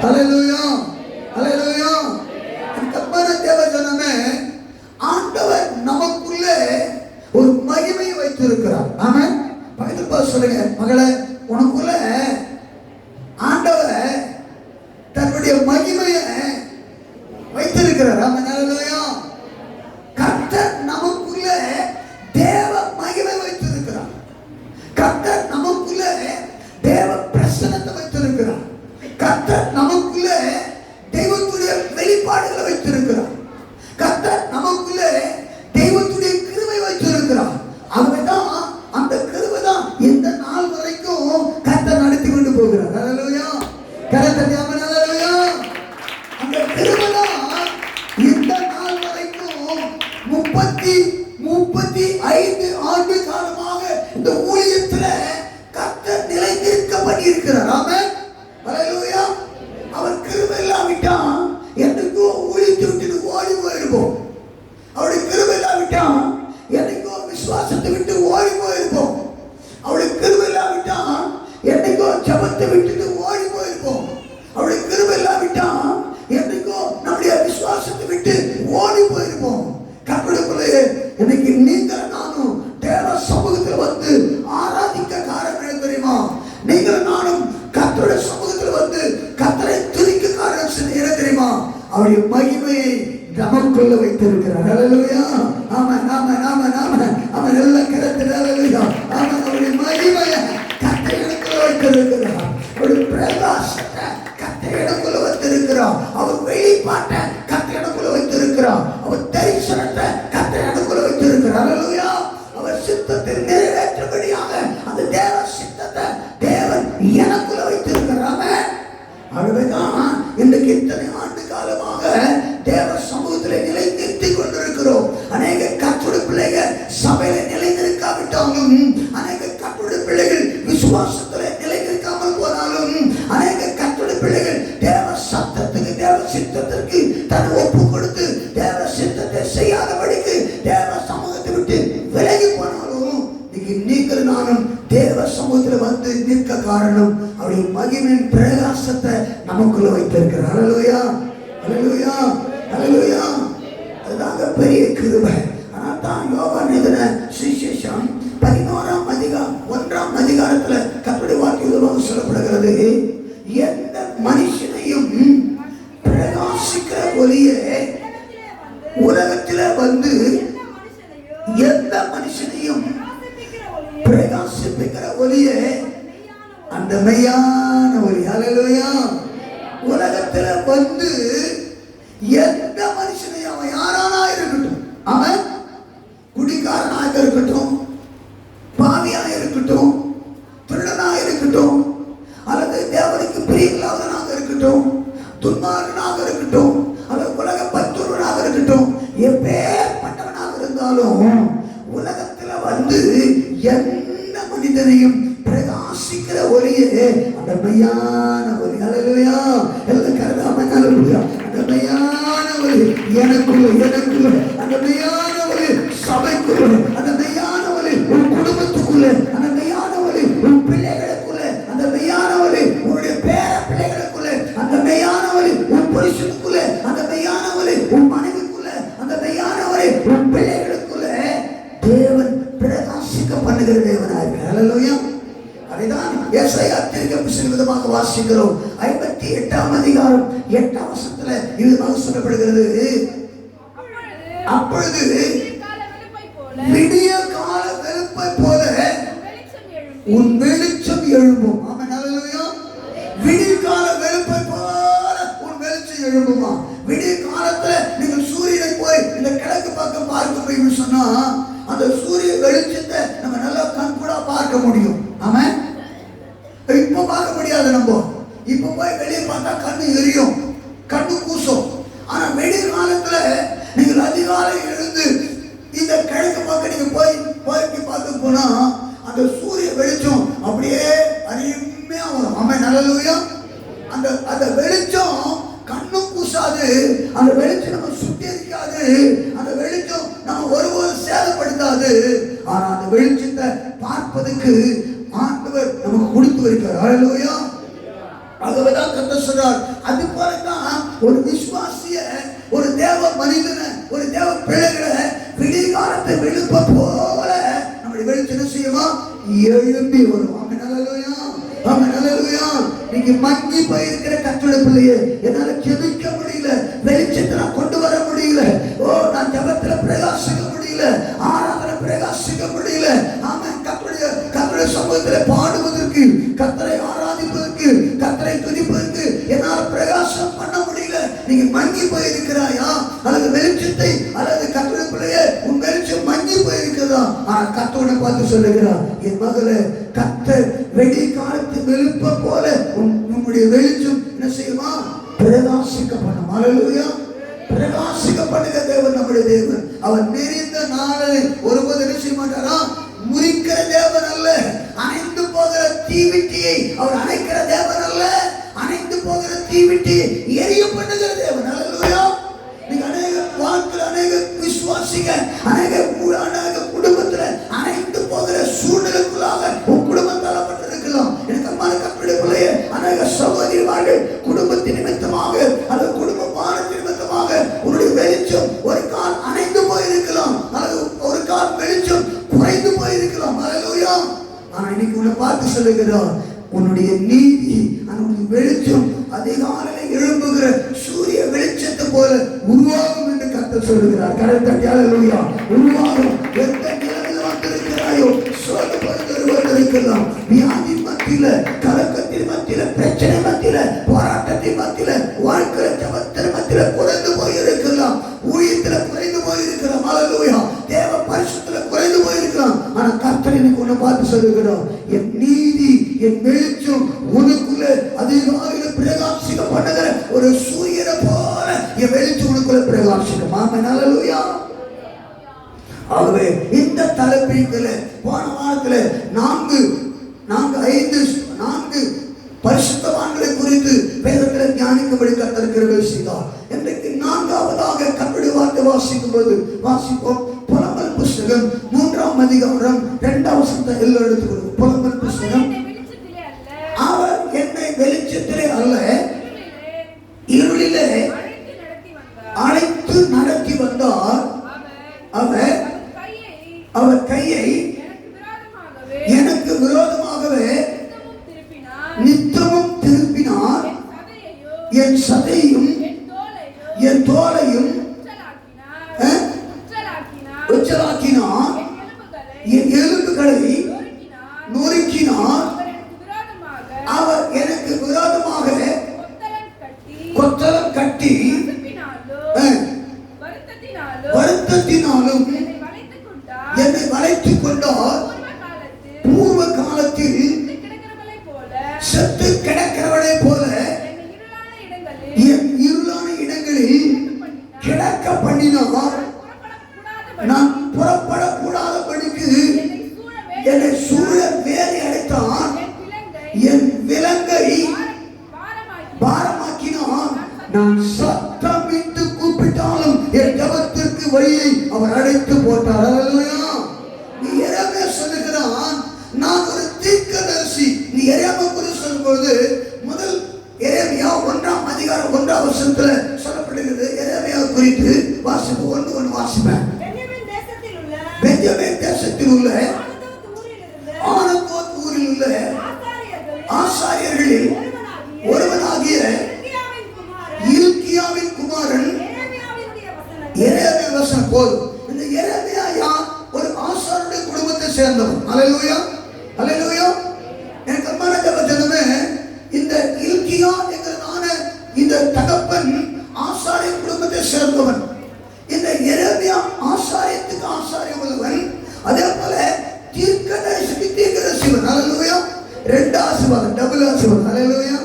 ஹல்லேலூயா, ஹல்லேலூயா. கர்த்தர் தேவஜனமே, ஆண்டவர் நமக்குள்ளே ஒரு மகிமையை வைத்திருக்கிறார். ஆமென். பைபிள் பாஸ் சொல்லுங்க, மகளே, உனக்குள்ள ஆண்டவர் தன்னுடைய மகிமையை வைத்திருக்கிறார். ஆமென், ஹல்லேலூயா. கர்த்தர் நமக்குள்ளே தேவ மகிமை வைத்திருக்கிறார். கர்த்தர் நமக்குள்ளே தேவ பிரசன்னத்தை வைத்திருக்கிறார். கர்த்தர் நமக்குள்ளே தெய்வத்துடைய வெளிப்பாடுகளை வைத்திருக்கிறார். கர்த்தர் நமக்குள்ளே தெய்வத்துடைய கிருபை வைத்திருக்கிறார். அதுதான் அந்த கிருபை தான் இந்த நாள் வரைக்கும் கர்த்தர் நடத்தி கொண்டு போகிறார். ஹல்லேலூயா, கர்த்தர் ஆமென், ஹல்லேலூயா. அந்த கிருபை தான் இந்த நாள் வரைக்கும் 35 ஆண்டு காலமாக இந்த ஊழியத்தில் கர்த்தர் நிலைநிற்க பண்ணியிருக்கிறார். ஆமென், ஹல்லேலூயா. அவர் கிருபை இல்லாவிட்டா என்னைக்கோ ஊழியத்தை விட்டு ஓடி போயிருப்போம். அவருடைய கிருபை இல்லாவிட்டா என்னைக்கோ விசுவாசத்தை விட்டு ஓடி போயிருப்போம். அவருடைய கிருபை இல்லாவிட்டா என்னைக்கோ ஜெபத்தை விட்டுட்டு ஓடி போயிருப்போம். அவருடைய கிருபை இல்லாவிட்டா என்னைக்கோ நம்முடைய விசுவாசத்தை விட்டு ஓடி போயிருப்போம். கர்த்தருக்குள்ளே இன்னைக்கு நீங்கள் நானும் தேவ சமூகத்தில் வந்து ஆராதிக்க காரணம் என்ன தெரியுமா? நீங்கள் நானும் கர்த்தருடைய சமூகத்தில் வந்து கர்த்தரை துதிக்க காரணம் என்ன தெரியுமா? அவருடைய மகிமையை நமக்குள்ள வைத்திருக்கிறார். ஹல்லேலூயா, ஆமென், ஆமென், ஆமென், ஆமென். அவன் எல்லாம் கிடக்கிறது. ஹல்லேலூயா, ஆமென். அவருடைய மகிமையை கர்த்தர் எனக்குள்ள வைத்திருக்கிறார். அவருடைய பிரகாசத்தை கர்த்தர் எனக்குள்ள வைத்திருக்கிறார். அவர் வெளிப்பாட்டை கர்த்தர் எனக்குள்ள வைத்திருக்கிறார். அவர் தரிசனத்தை கர்த்தர் எனக்குள்ள வைத்திருக்கிறார். ஹல்லேலூயா. அவர் சித்தத்தை நிறைவேற்றும்படியாக அந்த தேவ சித்தத்தை தேவன் எனக்குள்ள வைத்திருக்கிறார். ஆகவேதான் இன்றைக்கு இத்தனை ஆண்டு காலமாக தேவ சமூகத்தில் நிலை நிறுத்திக் கொண்டிருக்கிறோம். அநேக கர்த்தருடைய பிள்ளைகள் சபையில நிலை நிற்காவிட்டாலும், அநேக கர்த்தருடைய பிள்ளைகள் விசுவாசத்தில் நிலை நிற்காமல் போனாலும், அநேக கர்த்தருடைய பிள்ளைகள் தேவ சத்தத்துக்கு தேவ சித்தத்திற்கு தன் ஒப்பு கொடுத்து தேவ சித்தத்தை செய்யாதபடிக்கு தேவ சமூகத்தை விட்டு விலகி போனாலும், நீங்கள் நானும் தேவ சமூகத்தில் வந்து நிற்க காரணம் அவருடைய மகிமையின் பிரகாசத்தை நமக்குள்ள வைத்திருக்கிறார். ஹல்லேலூயா, ஹல்லேலூயா, ஹல்லேலூயா. அதுதாங்க பெரிய கிருபை. ஆனால் தான் யோவான் எழுதின சுவிசேஷம் 11ஆம் அதிகாரத்தில் கர்த்தருடைய வார்த்தை விதமாக சொல்லப்படுகிறது. எந்த மனுஷனையும் பிரகாசிக்கிற ஒளியே உலகத்தில் வந்து எந்த மனுஷனையும் பிரகாசிப்பிக்கிற ஒளியே அந்த மெய்யான ஒளி. ஹல்லேலூயா. உலகத்துல வந்து எந்த மனுஷனையும் அவன் யாரானா இருக்கட்டும், அவன் குடிகாரனாக இருக்கட்டும், பாவியாக இருக்கட்டும், திருடனாக இருக்கட்டும், அல்லது தேவனுக்கு பிரியமில்லாதவனாக இருக்கட்டும், துன்மார்கனாக இருக்கட்டும், அல்லது உலக பற்றுவனாக இருக்கட்டும், எப்பேற்பட்டவனாக இருந்தாலும் உலகத்துல வந்து எந்த மனிதனையும் பிரகாசிக்கிற ஒளியே அந்த மெய்யான ஒளி. ஹல்லேலூயா, எல்லாம் கருதாம ஹல்லேலூயா. அந்த மெய்யான ஒளி எனக்குள்ள அந்த மெய்யான ஒளி சபைக்குள்ள, அந்த மெய்யான ஒளி உன் குடும்பத்துக்குள்ள, அந்த மெய்யான ஒளி உன் பிள்ளைகளுக்குள்ள, அந்த மெய்யான ஒளி உன்னுடைய பேர பிள்ளைகளுக்குள்ள, அந்த மெய்யான ஒளி உன் புருஷனுக்குள்ள, அந்த மெய்யான ஒளி உன் மனைவிக்குள்ள, அந்த மெய்யான ஒளி உன் பிள்ளைகளுக்குள்ள தேவன் பிரகாசிக்க பண்ணுகிற தேவனாக இருக்கிறார். ஹல்லேலூயா. அதைதான் ஏசாயா தீர்க்கதரிசி விதமாக வாசிக்கிறோம். 58ஆம் அதிகாரம் 8ஆம் வசனத்துல இதுமாக சொல்லப்படுகிறது. அப்பொழுது விடிய கால வெளுப்பை போல உன் வெளிச்சம் எழும்பும். ஆமென், ஹல்லேலூயா. விடிய கால வெளுப்பை போல உன் வெளிச்சம் எழும்புமா? விடிய காலத்துல நீங்கள் சூரியனை போய் இந்த கிழக்கு பக்கம் பார்க்க போய் சொன்னா அந்த சூரிய வெளிச்சத்தை நம்ம நல்லா கண்கூடா பார்க்க முடியும். ஆமென். இப்ப பார்க்க முடியாது. நம்ம இப்ப போய் வெளியே பார்த்தா கண்ணு எரியும், கண்ணு கூசும். ஆனா வெடி காலத்துல நீங்கள் அதிகாலை எழுந்து இந்த கிழக்கு பக்கம் நீங்க போய் பார்க்க போனா அந்த சூரிய வெளிச்சம் அப்படியே அருமையா வரும். ஆமென், ஹல்லேலூயா. அந்த வெளிச்சம் கண்ணும் கூசாது, அந்த வெளிச்சம் நம்ம சுட்டரிக்காது, அந்த வெளிச்சம் நம்ம ஒருபோதும் சேதப்படுத்தாது. ஆனா அந்த வெளிச்சத்தை பார்ப்பதற்கு ஆண்டவர் நமக்கு கொடுத்து வைக்கிறார். ஹல்லேலூயா. ஆகவேதான் கர்த்தர் சொல்றார், எழும்பி வரும். ஆமென் அல்லேலூயா, ஆமென் அல்லேலூயா. நீங்க மங்கி போயிருக்கிற கர்த்தருடைய பிள்ளையே, என்னால ஜெபிக்க முடியல, வெளிச்சத்தை நான் கொண்டு வர முடியல, நான் ஜெபத்துல பிரகாசிக்க முடியல, ஆராதனை பிரகாசிக்க முடியல. ஆமென். கர்த்தருடைய சமூகத்திலே பாடுவதற்கு, கர்த்தரை ஆராதிப்பதற்கு, கர்த்தரை துதிப்பதற்கு என்னால பிரகாசம் பண்ண முடியல. நீங்க மங்கி போயிருக்கிறாயா, அல்லது வெளிச்சத்தை, அல்லது கர்த்தருடைய பிள்ளையே உன் வெளிச்சம் மங்கி போயிருக்கிறதா? ஆனா கர்த்தரை பார்த்து சொல்லுகிறார், என் மகளே, கர்த்தர் வெடி காலத்து வெளுப்ப போல உன்னுடைய வெளிச்சம் என்ன செய்யுமா? பிரகாசிக்க பண்ணும். அல்லேலூயா. பிரகாசிக்க பண்ணுகிற தேவன் நம்முடைய தேவன். அவர் நெறிந்த நாளை ஒருபோது என்ன செய்ய மாட்டாரா? முறிக்கிற தேவன் அல்ல. அணைந்து போகிற தீவிட்டியை அவர் அணைக்கிற தேவன் அல்ல. அணைந்து போகிற தீவிட்டியை எரிய பண்ணுகிற தேவன். அல்லேலூயா. நீங்க அநேக வாழ்க்கையில் அநேக விசுவாசிங்க, அநேக குடும்பத்துல அணைந்து போகிற சூழ்நிலைக்குள்ளாக உன் குடும்பம் தள்ளப்பட்டிருக்கலாம். எனக்கு அம்மா கர்த்தருடைய பிள்ளையே, அநேக சகோதரிமார்கள் குடும்பத்தின் நிமித்தமாக அல்லது குடும்ப பாரத்தின் நிமித்தமாக உன்னுடைய வெளிச்சம் ஒரு கால் அணைந்து போயிருக்கலாம், அல்லது ஒரு கால் வெளிச்சம் குறைந்து போயிருக்கலாம். அல்லேலூயா. ஆனா இன்னைக்கு உன்னை பார்த்து சொல்லுகிறார், உன்னுடைய நீதி, உன்னுடைய வெளிச்சம் அதிகாலையில் எழும்புகிற சூரிய வெளிச்சத்தை போல உருவாகும் என்று கர்த்தர் சொல்லுகிறார். கரெக்டா? அல்லேலூயா. உருவாகும். எந்த நிலையில் வந்திருக்கிறாயோ, இருக்கலாம், வியாதி மத்தியில, கலக்கத்தின் மத்தியில, பிரச்சனை மத்தியில, போராட்டத்தின் மத்தியில, வாழ்க்கை ஜபத்தின் மத்தியில குறைந்து போயிருக்கலாம், ஊழியத்துல குறைந்து போயிருக்கலாம். அல்லேலூயா. தேவ பரிசுத்துல குறைந்து போயிருக்கலாம். ஆனா கர்த்தர் எனக்கு ஒண்ணு பார்த்து சொல்லுகிறோம், என் நீதி, என் வெளிச்சம் உனக்குள்ள அதிகாலையில பிரகாசிக்க பண்ணுகிற ஒரு சூரியனை போல என் வெளிச்சம் உனக்குள்ள பிரகாசிக்கும். ஆமென். அல்லேலூயா. ஆகவே இந்த தலைப்பில் போன வாரத்தில் நான்கு பரிசுத்தவான்களை குறித்து வேதத்தில் தியானிக்கும்படி கர்த்தர் கிருபை செய்தார். இன்றைக்கு நான்காவதாக கர்த்தருடைய வார்த்தை வாசிப்போம். புலம்பல் புஸ்தகம் 3ஆம் அதிகாரம் 2ஆம் வசனத்தை எல்லாம் எடுத்துக்கொள்வோம். புலம்பல் புஸ்தகம், அவர் என்னை வெளிச்சத்திலே அல்ல இருளிலே அழைத்து நடத்தி வந்தார். அவர் கையை எனக்கு விரோதமாகவே நித்தமும் திருப்பினார். என் சதையும் என் தோலையும் உச்சலாக்கினார். என் எலும்புகளை நொறுக்கினார். அவர் எனக்கு விரோதமாக கொத்தளம் கட்டி வருத்தத்தினாலும் என்னை வளைத்துக் கொண்டார். பூர்வ காலத்தில் செத்து கிடக்கிறவளை போல என் இருளான இடங்களில் கிடக்க பண்ணினார். நான் புறப்படக்கூடாதபடிக்கு என்னை சூழ வேலை அடைத்தான். என் விலங்கை பாரமாக்கினார். நான் சத்தமிட்டு கூப்பிட்டாலும் என் ஜபத்திற்கு வழியை அவர் அடைத்து போட்டார். அல்லேலூயா. நீ எரேமியா சொல்லுகிறான், நான் ஒரு தீர்க்கதரிசி. நீ எரேமியா குறித்து சொல்லும்போது முதல் எரேமியா 1ஆம் அதிகாரம் 1ஆம் வசனத்துல சொல்லப்படுகிறது. எரேமியா குறித்து வாசிப்பு 1:1 வாசிப்பேன். பென்யமீன் தேசத்தில் உள்ள ஆனதோத் ஊரில் உள்ள ஆசாரியர்களில் ஒருவனாகிய இல்க்கியாவின் குமாரன் எரேமியா வசனம் போதும். இந்த எரேமியா யார்? ஒரு ஆசாரியருடைய குடும்பத்தை சேர்ந்தவன். அல்லேலூயா, அல்லேலூயா. எனக்கு அன்பான ஜனமே, இந்த இல்க்கியா என்கிறதான இந்த தகப்பன் ஆசாரிய குடும்பத்தை சேர்ந்தவன். இந்த எரேமியா ஆசாரியத்துக்கு ஆசாரியம் உள்ளவன். அதே போல தீர்க்கதரிசிக்கு தீர்க்கதரிசிவன். அல்லேலூயா. 2 ஆசீர்வாதம், டபுள் ஆசீர்வாதம். அல்லேலூயா,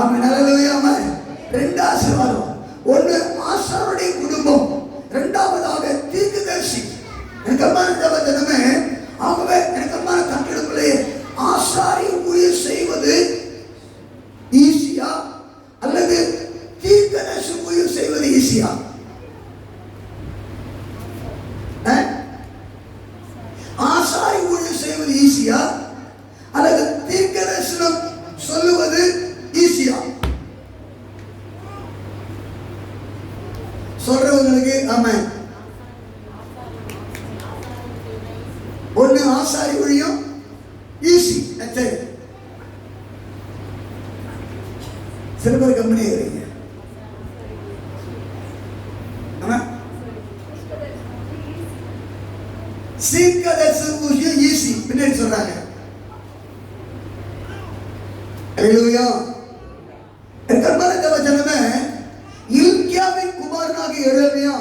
ஆமென். அல்லேலூயா, ஆமென். 2 ஆசீர்வாதம். ஒன்று ஆசாரியருடைய குடும்பம், இரண்டாவதாக தீர்க்கதரிசி. எனக்கு அம்மான ஜனமே, ஆகவே எனக்கு அம்மான கட்டடங்களே, ஆசாரிய ஊழியர் செய்வது ஈஸியா அல்லது தீர்க்கதரிசி ஊழியர் செய்வது ஈஸியா? ஆசாரி ஊழியர் செய்வது ஈஸியா அல்லது தீர்க்கதரிசனம் சொல்லுவது ஈஸியா? சொல்றவங்களுக்கு ஆமென். ஒண்ணு ஆசாரி ஊழியம் ஈஸி, சில பேர் கம்பெனி இருக்கிறீங்க. சீர்கதர்சி ஊழியம் ஈஸி பின்னாடி சொல்றாங்க. அல்லேலூயா. கர்த்தருடைய தேவஜனமே, இல்க்கியாவின் குமாரனாகிய எரேமியா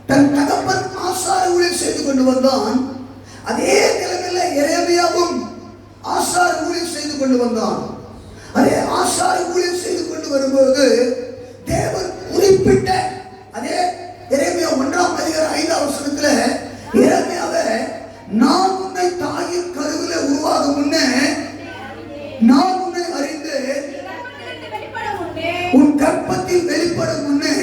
தன் தகப்பன் ஆசார ஊழியம் செய்து கொண்டு வந்தான். அதே நிலைமையில் எரேமியாவும் ஆசார ஊழியம் செய்து கொண்டு வந்தான். அதே ஆசார ஊழியம் செய்து கொண்டு வரும்போது தேவன் குறிப்பிட்ட அதே எரேமியா 1:5 எரேமியாவை, நான் உன்னை தாயின் கருவிலே உருவாகும் முன்னே நான் உன்னை அறிந்து உன் கர்ப்பத்தில் வெளிப்படும் முன்னே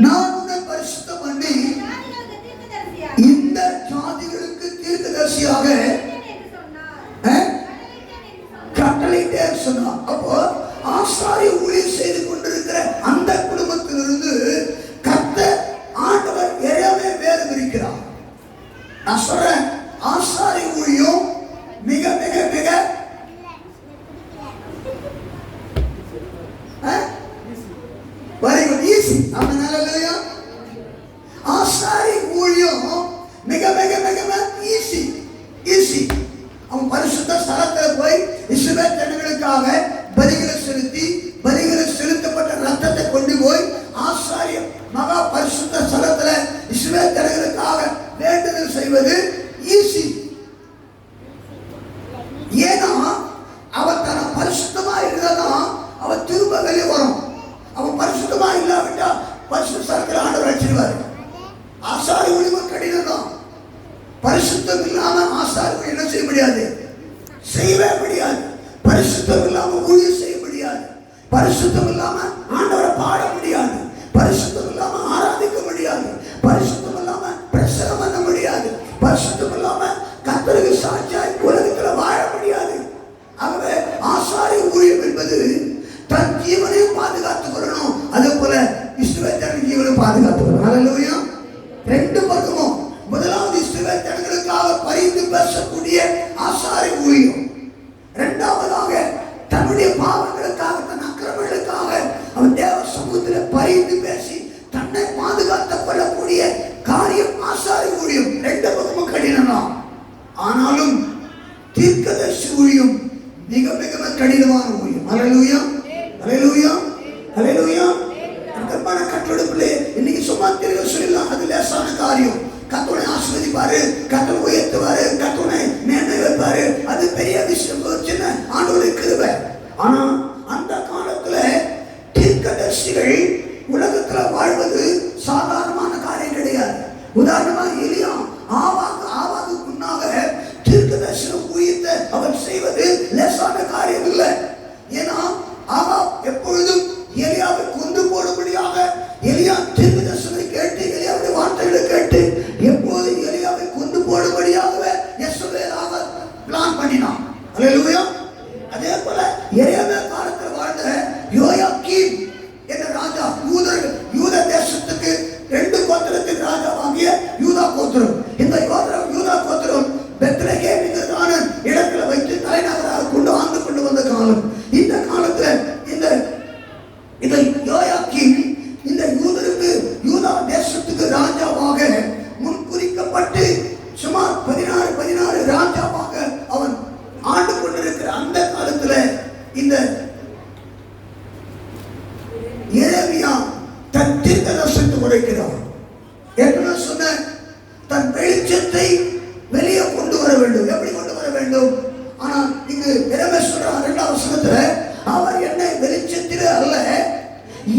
நான் உன்னை பரிசுத்தம் பண்ணி இந்த ஜாதிகளுக்கு தீர்க்கதரிசியாக கட்டளையிட்டேன் சொன்னார். அப்போ ஆசாரிய ஊழியம் செய்து கொண்டிருக்கிற அந்த குடும்பத்திலிருந்து கர்த்தர் ஆண்டவர் எரேமியாவை வேறு பிரிக்கிறார். நான் சொல்றேன், ஆசாரிய ஊழியம் மிக மிக மிக very good, easy. ஆமென், ஹalleluya. ஆசாரி ஊழியம் மிக மிக மிக ஈஸி ஈஸி. அவன் பரிசுத்த ஸ்தலத்தில் போய் இஸ்ரவேல் ஜனங்களுக்காக பலிகளை செலுத்தி பலிகளை செலுத்தப்பட்ட ரத்தத்தை கொண்டு போய் ஆசாரிய மகா பரிசுத்த ஸ்தலத்தில் இஸ்ரவேல் ஜனங்களுக்காக வேண்டுதல் செய்வது ஈஸி. ஏன்னா அவன் தன பரிசுத்தமா இருந்தாதான் அவன் திரும்ப வெளியே வரும். அவன் பரிசுத்தமா இல்லாவிட்டா பரிசுத்த ஸ்தலத்தில் ஆண்டவர் அடிச்சிடுவார். ஆசாரி ஊழியம் கடினம் தான். பரிசுத்தம் இல்லாம ஆசாரி ஊழியம் என்ன செய்ய முடியாது, செய்யவே முடியாது. பரிசுத்தம் இல்லாம ஊழியம் செய்ய முடியாது. பரிசுத்தம் இல்லாம ஆண்டவரை பாட முடியாது. பரிசுத்தம் இல்லாம ஆராதிக்க முடியாது. பரிசுத்தம் இல்லாம பிரசங்கம் பண்ண முடியாது. பரிசுத்தம் இல்லாம கர்த்தருக்கு சாட்சியாய் உலகத்தில் வாழ முடியாது. ஆகவே ஆசாரி ஊழியம் என்பது தன் ஜீவனையும் பாதுகாத்துக் கொள்ளணும். அதே போல இஸ்ரவேல் ஜனங்களின் ஜீவனையும் பாதுகாத்துக் கொள்ளணும். ஹல்லேலூயா. ரெண்டு பக்கமும், முதலாவது இஸ்ரவேல் ஜனங்களுக்காக பரிந்து பேசக்கூடிய ஆசாரி ஊழியம், இரண்டாவதாக தன்னுடைய பாவங்களுக்காக தன் அக்கிரமங்களுக்காக அவன் தேவ சமூகத்தில் பரிந்து பேசி தன்னை பாதுகாத்துக் கொள்ளக்கூடிய காரியம் ஆசாரி ஊழியம். ரெண்டு பக்கமும் கடினம் தான். ஆனாலும் தீர்க்கதரிசி ஊழியம் மிக மிக கடினமான ஊழியம். ஹல்லேலூயா, ஹல்லேலூயா, ஹல்லேலூயா. கர்த்தருடைய கட்டளைப்படி இன்னைக்கு சும்மா தெரிய சொல்லலாம், அது லேசான காரியம். கர்த்தரை ஆசீர்வதிப்பாரு, கர்த்தரை உயர்த்துவாரு, கர்த்தரை மேன்மை வைப்பாரு, அது பெரிய விஷயம், சின்ன ஆண்டவருடைய கிருபை. ஆனா அந்த காலத்துல தீர்க்கதரிசிகள் உலகத்துல வாழ்வது சாதாரணமான காரியம் கிடையாது. உதாரணமா எலியா ஆவாது முன்னாக தீர்க்கதரிசனம் ஊழியத்தை அவர் செய்வது லேசான காரியம் இல்லை. ஏன்னா ஆகாப் எப்பொழுதும் எலியாவை கொண்டு போடும்படியாக எலியா தீர்க்கதரிசனத்தை கேட்டு எலியாவுடைய வார்த்தைகளை கேட்டு எப்போது எலியாவை கொண்டு போடும்படியாகவே யெஸ்ரேல் ஆகாப் பிளான் பண்ணினான். அல்லேலூயா. அதே போல எரேமியா காலத்தில் வாழ்ந்த யோயாக்கீம் என்ற ராஜா யூத தேசத்துக்கு 2 கோத்திரத்துக்கு ராஜாவாகிய யூதா கோத்திரம். இந்த யூதா கோத்திரம் பெத்லகேம் என்கிறதான இடத்துல வைத்து தலைநகராக கொண்டு ஆண்டு கொண்டு வந்த காலம். இந்த காலத்துல இந்த யோயாக்கீம் இந்த யூதா தேசத்துக்கு ராஜாவாக முன்குறிக்கப்பட்டு சுமார் 16 ராஜாவாக அவன் ஆண்டு கொண்டிருக்கிற அந்த காலத்துல இந்த எரேமியா தன் தீர்க்கதரிசனத்தை உரைக்கிறார். என்ன சொன்ன, தன் வெளிச்சத்தை வெளியே கொண்டு வர வேண்டும். எப்படி கொண்டு வர வேண்டும்? ஆனால் இங்கு எரேமியா சொல்றார் 2ஆம் வசனத்துல, அவர் என்னை வெளிச்சத்திலே அல்ல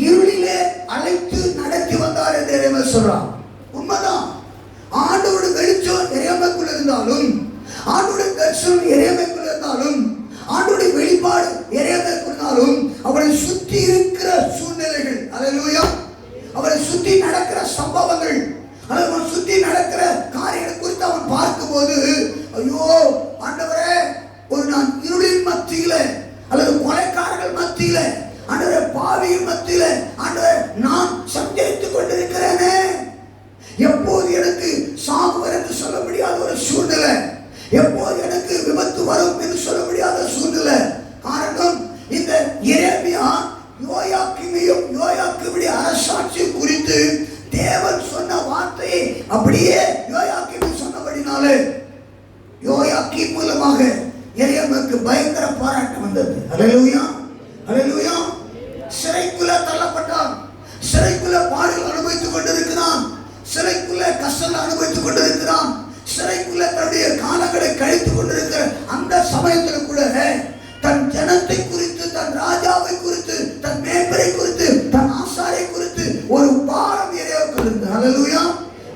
இருளிலே அழைத்து நடத்தி வந்தார் என்று எரேமியா சொல்றார். உண்மைதான். ஆண்டவருடைய வெளிச்சம் எரேமியாக்குள்ள இருந்தாலும், ஆண்டவருடைய தரிசனம் எரேமியாக்குள்ள இருந்தாலும், ஆண்டவருடைய வெளிப்பாடு எரேமியாக்குள்ள இருந்தாலும், அவரை சுற்றி இருக்கிற சூழ்நிலைகள், அல்லேலூயா, அவரை சுற்றி நடக்கிற சம்பவங்கள், அவரை சுற்றி நடக்கிற காரியங்களை குறித்து அவன் பார்க்கும்போது, ஐயோ ஆண்டவரே, ஒரு நான் இருளின் மத்தியில அல்லது கொலைக்காரர்கள் மத்தியில, ஆண்டவரே பாவியின் மத்தியில ஆண்டவரே நான் சஞ்சரித்துக் கொண்டிருக்கிறேனே, எப்போது எனக்கு சாகுவர் என்று சொல்ல முடியாத ஒரு சூழ்நிலை, எப்போது எனக்கு விபத்து வரும் என்று சொல்ல முடியாத சூழ்நிலை. காரணம், இந்த எரேமியா யோயாக்கீமையும் யோயாக்கீமுடைய அரசாட்சி குறித்து தேவன் சொன்ன வார்த்தையை அப்படியே யோயாக்கீம் சொன்னபடினாலே யோயாக்கீம் மூலமாக எரேமியாவுக்கு பயங்கர போராட்டம் வந்தது. ஹல்லேலூயா, ஹல்லேலூயா. சிறைக்குள்ள தள்ளப்பட்டான், சிறைக்குள்ள பாடுகள் அனுபவித்துக் கொண்டிருக்கிறான், சிறைக்குள்ள கஷ்டங்களை அனுபவித்துக் கொண்டிருக்கிறான், சிறைக்குள்ள தன்னுடைய காலங்களை கழித்துக் கொண்டிருக்கிற அந்த சமயத்தில் கூட தன் ஜனத்தை குறித்து, தன் ராஜாவை குறித்து, தன் மேய்ப்பரை குறித்து, தன் ஆசாரை குறித்து ஒரு பாரம் எரேமியாவுக்கு இருந்தது. ஹல்லேலூயா.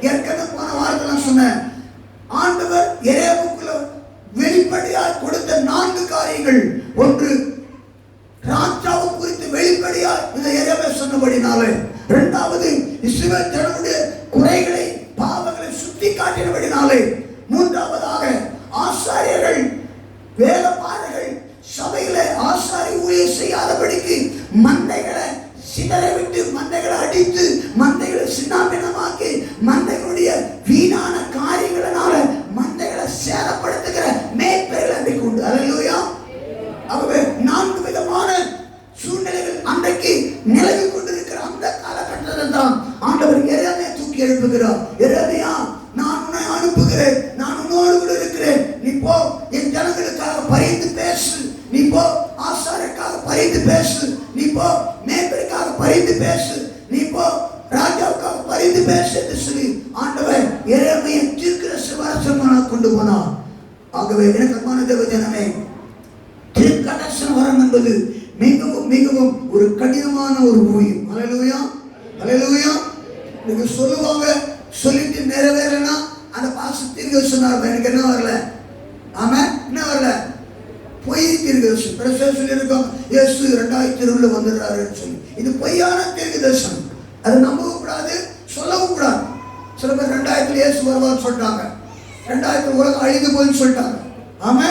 ஏற்கனவே போன வாரத்துல சொன்னேன், ஆண்டவர் எரேமியாவுக்குள்ள வெளிப்படையாக கொடுத்த 4 காரியங்கள். ஒன்று, ராஜாவை குறித்து வெளிப்படையாக இந்த எரேமியா சொன்னபடினாலே. இரண்டாவது, இஸ்ரவேல் ஜனங்களுடைய குறைகளை பாவங்களை சுட்டி காட்டினபடினாலே. மூன்றாவதாக, ஆசாரியர்கள் வேதபாரகர்கள் சபையில ஆசாரி ஊழியம் செய்யாதபடிக்கு மந்தைகளை சிதற விட்டு, மந்தைகளை அடித்து, மந்தைகளை சின்னாபின்னமாக்கி, மந்தைகளுடைய வீணான காரியங்களால மந்தைகளை சேதப்படுத்துகிற மேய்ப்பர்கள் அன்றைக்கு உண்டு. ஹல்லேலூயா. ஆகவே 4 விதமான சூழ்நிலைகள் அன்றைக்கு நிலவி கொண்டிருக்கிற அந்த காலகட்டத்தில் தான் ஆண்டவர் எரேமியா தூக்கி எழுப்புகிறார். எரேமியா, நான் உன்னை அனுப்புகிறேன், நான் உன்னோடு கூட இருக்கிறேன், நீ போ, என் ஜனங்களுக்காக பரிந்து பேசு, நீ போ, ஆசாரியருக்காக பரிந்து பேசு, நீ போ, மேய்ப்பருக்காக பரிந்து பேசு, நீ போ, ராஜாவுக்காக பரிந்து பேசு என்று சொல்லி ஆண்டவர் எரேமியா தீர்க்கதரிசி வரச்சொன்னாக கொண்டு போனார். ஆகவே எனக்கு அன்பான தேவ ஜனமே, தீர்க்கதரிசன வரம் என்பது மிகவும் மிகவும் ஒரு கடினமான ஒரு ஊழியம். ஹல்லேலூயா, ஹல்லேலூயா. நீங்க சொல்லுவாங்க, சொல்லிட்டு நிறைவேறனா அந்த பாஸ்டர் தீர்க்கதரிசி சொன்னார், எனக்கு என்ன வரல, ஆமா என்ன வரல, பொய் தீர்க்கதரிசி. பிரசவ சொல்லியிருக்கோம், இயேசு 2020 வந்துடுறாருன்னு சொல்லி. இது பொய்யான தீர்க்கதரிசனம். அது நம்பவும் கூடாது, சொல்லவும் கூடாது. சில பேர் 2000 இயேசு வருவான்னு சொல்லிட்டாங்க, 2000 உலகம் அழிந்து போயின்னு சொல்லிட்டாங்க. ஆமா,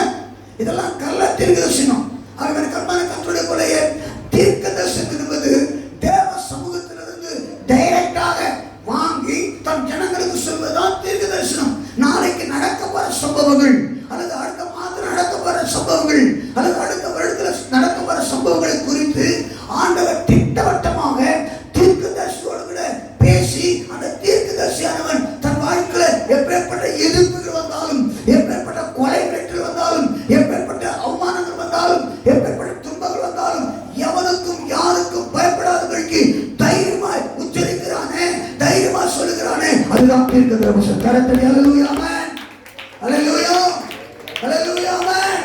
இதெல்லாம் கள்ள தீர்க்கதரிசனம். ஆகவே கர்மான கர்த்தருடைய கொலையே தீர்க்கதரிசனம் என்பது தேவ சமூகத்திலிருந்து டைரக்டாக வாங்கி தன் ஜனங்களுக்கு சொல்வதுதான் தீர்க்கதரிசனம். நாளைக்கு நடக்க போற சம்பவங்கள், அல்லது அடுத்த மாதம் நடக்க போற சம்பவங்கள், அல்லது அடுத்த வருடத்தில் நடக்க போற சம்பவங்களை குறித்து ஆண்டவர் திட்டவட்டமாக தீர்க்கதரிசியோடு கூட பேசி, அந்த தீர்க்கதரிசியானவன் தன் வாழ்க்கையில எப்பேற்பட்ட எதிர்ப்புகள் வந்தாலும், எப்பேற்பட்ட கொலை வெற்றிகள் வந்தாலும், எப்பேற்பட்ட அவமானங்கள் வந்தாலும், எப்பேற்பட்ட துன்பங்கள் வந்தாலும் எவனுக்கும் யாருக்கும் பயப்படாதபடிக்கு தைரியமாய் உச்சரிக்கிறானே, தைரியமா சொல்லுகிறானே, அதுதான் தீர்க்கதரிசனம். கரத்தடி ஹல்லேலூயா, ஆமென், ஹல்லேலூயா, ஹல்லேலூயா, ஆமென்.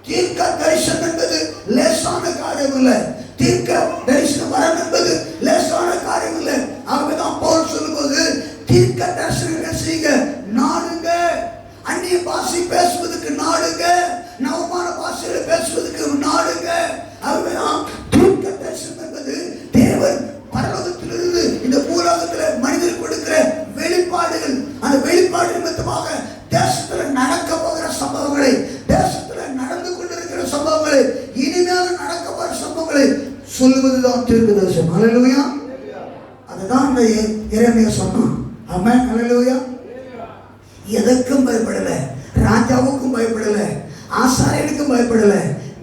தீர்க்க தரிசனம் என்பது லேசான காரியம் இல்லை. தீர்க்க தரிசன வரம் என்பது லேசான காரியம் இல்லை. ஆகவேதான் பவுல் சொல்லும்போது தீர்க்க தரிசனம் செய்யுங்க, நாடுங்க, அந்நிய பாஷை பேசுவதற்கு நாடுங்க, நவமான பாஷையில பேசுவதற்கு நாடுங்க. ஆகவேதான் தீர்க்க தரிசனம் என்பது தேவன் பரலோகத்திலிருந்து இந்த பூலோகத்தில் மனிதர் கொடுக்கிற வெளிப்பாடுகள். அந்த வெளிப்பாடு நிமித்தமாக தேசத்துல நடக்க போகிற சம்பவங்களை, தேசத்துல நடந்து கொண்டிருக்கிற சம்பவங்களை, இனிமேல் நடக்க போகிற சம்பவங்களை சொல்லுவதுதான் தீர்க்கதரிசனம். ஹல்லேலூயா. அதுதான் இந்த எரேமியா சொன்னான். ஆமென், ஹல்லேலூயா. எதற்கும் பயப்படல, ராஜாவுக்கும் பயப்படல, ஆசாரியனுக்கும் பயப்படல,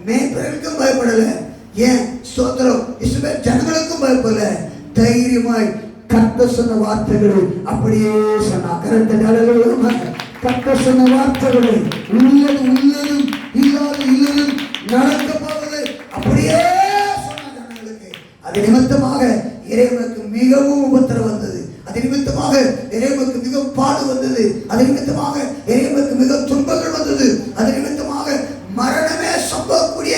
மேய்ப்பர்களுக்கும் பயப்படல. ஏன் ஸ்தோத்திரம், இஸ்ரவேல் ஜனங்களுக்கும் பயப்படல. தைரியமாய் கர்த்தர் சொன்ன வார்த்தைகளை அப்படியே சொன்னார். கர்த்தர் ஹல்லேலூயா. கர்த்தர் சொன்ன வார்த்தைகளை உள்ளது உள்ளதும் இல்லாது இல்லதும் நடக்க போவது அப்படியே சொன்னார் ஜனங்களுக்கு. அது நிமித்தமாக எரேமியாவுக்கு மிகவும் உபத்திரம் வந்தது. அது நிமித்தமாக எரேமியாவுக்கு மிகவும் பாடு வந்தது. அது நிமித்தமாக எரேமியாவுக்கு மிக துன்பங்கள் வந்தது. அது நிமித்தமாக மரணமே சம்பவக்கூடிய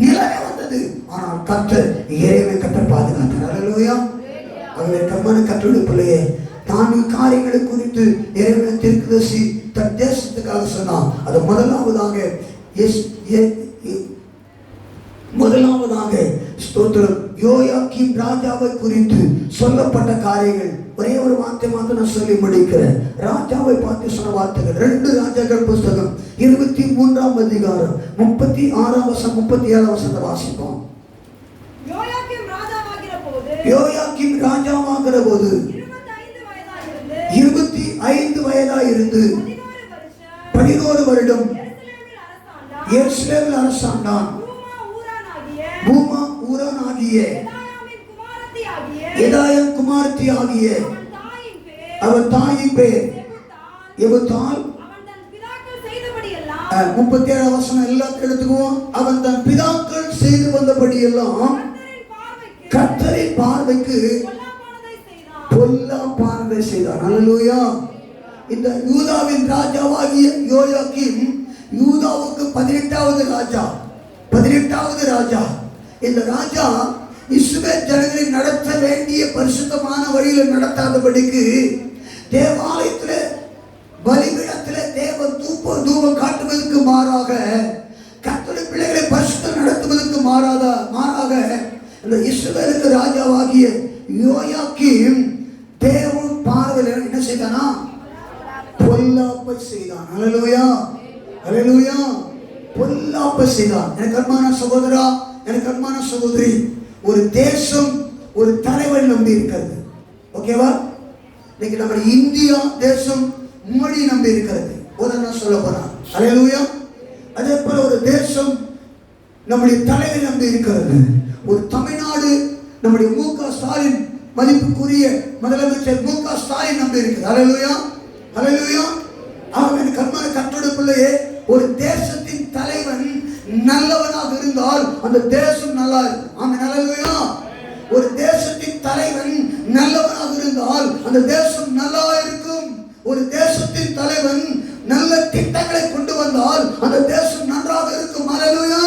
நிலைமை வந்தது. ஆனால் கர்த்தர் எரேமியாவை கர்த்தர் பாதுகாத்தார். ஹல்லேலூயா. அவருடைய கர்மான கர்த்தருடைய பிள்ளையே, 4 காரியங்களை குறித்து எரேமியா தீர்க்கதரிசி தன் தேசத்துக்காக சொன்னான். அது முதலாவதாக ஸ்தோத்திரம், யோயாக்கீம் ராஜாவை குறித்து சொல்லப்பட்ட காரியங்கள். ஒரே ஒரு வார்த்தை மாத்திரம் நான் சொல்லி முடிக்கிறேன். ராஜாவை பார்த்து சொன்ன வார்த்தைகள் 2 ராஜாக்கள் புஸ்தகம் 23ஆம் அதிகாரம் 36ஆம் வசனம் 37ஆம் வசனத்தை வாசிப்போம். யோயாக்கீம் ராஜாவாகிற போது 25 வயதாயிருந்து 11 வருடம் எருசலேமில் அரசாண்டான். பூமா ஊரானாகிய எதாயம் குமாரத்தி ஆகிய அவன் தாயின் பேர் எபுத்தாள். 37 வசனம் எல்லாத்தையும் எடுத்துக்குவோம். அவன் தன் பிதாக்கள் செய்து வந்தபடி எல்லாம் கர்த்தரின் பார்வைக்கு பொல்லாப்பானதை செய்தான். அல்லேலூயா. இந்த யூதாவின் ராஜாவாகிய யோயாக்கீம் யூதாவுக்கு 18வது ராஜா. 18வது ராஜா. இந்த ராஜா இஸ்ரவேல் ஜனங்களை நடத்த வேண்டிய பரிசுத்தமான வழியில் நடத்தாதபடிக்கு தேவாலயத்தில் பலிபீடத்தில் தேவன் தூபம் காட்டுவதற்கு மாறாக கர்த்தருடைய பிள்ளைகளை பரிசுத்தம் நடத்துவதற்கு மாறாக இந்த இஸ்ரவேலுக்கு ராஜாவாகிய யோயாக்கீம் தேவன் பார்வையில் என்ன செய்தானா? பொல்லாப்பை செய்தான். அல்லேலூயா, அல்லேலூயா. பொல்லாப்பை செய்தான். எனக்கு அன்பான சகோதரா, எனக்கு அன்பான சகோதரி, ஒரு தேசம் ஒரு தலைவன் நம்பி இருக்கிறது. ஓகேவா? இன்னைக்கு நம்ம இந்தியா தேசம் மோடி நம்பி இருக்கிறது. உதாரணம் சொல்ல போனா அல்லேலூயா. அதே போல ஒரு தேசம் நம்முடைய தலைவர் நம்பி இருக்கிறது. ஒரு தமிழ்நாடு நம்முடைய மு.க. ஸ்டாலின் மதிப்புக்குரிய முதலமைச்சர் மு.க. ஸ்டாலின் நம்பி இருக்கிறது. அல்லேலூயா, அல்லேலூயா. அவன் கர்மன கர்த்தருடைய பிள்ளையே, ஒரு தேசத்தின் தலைவன் நல்லவனாக இருந்தால் அந்த தேசம் நல்லா இருக்கும். ஆமென், அல்லேலூயா. ஒரு தேசத்தின் தலைவன் நல்லவனாக இருந்தால் அந்த தேசம் நல்லா இருக்கும். ஒரு தேசத்தின் தலைவன் நல்ல திட்டங்களை கொண்டு வந்தால் அந்த தேசம் நன்றாக இருக்கும். அல்லேலூயா.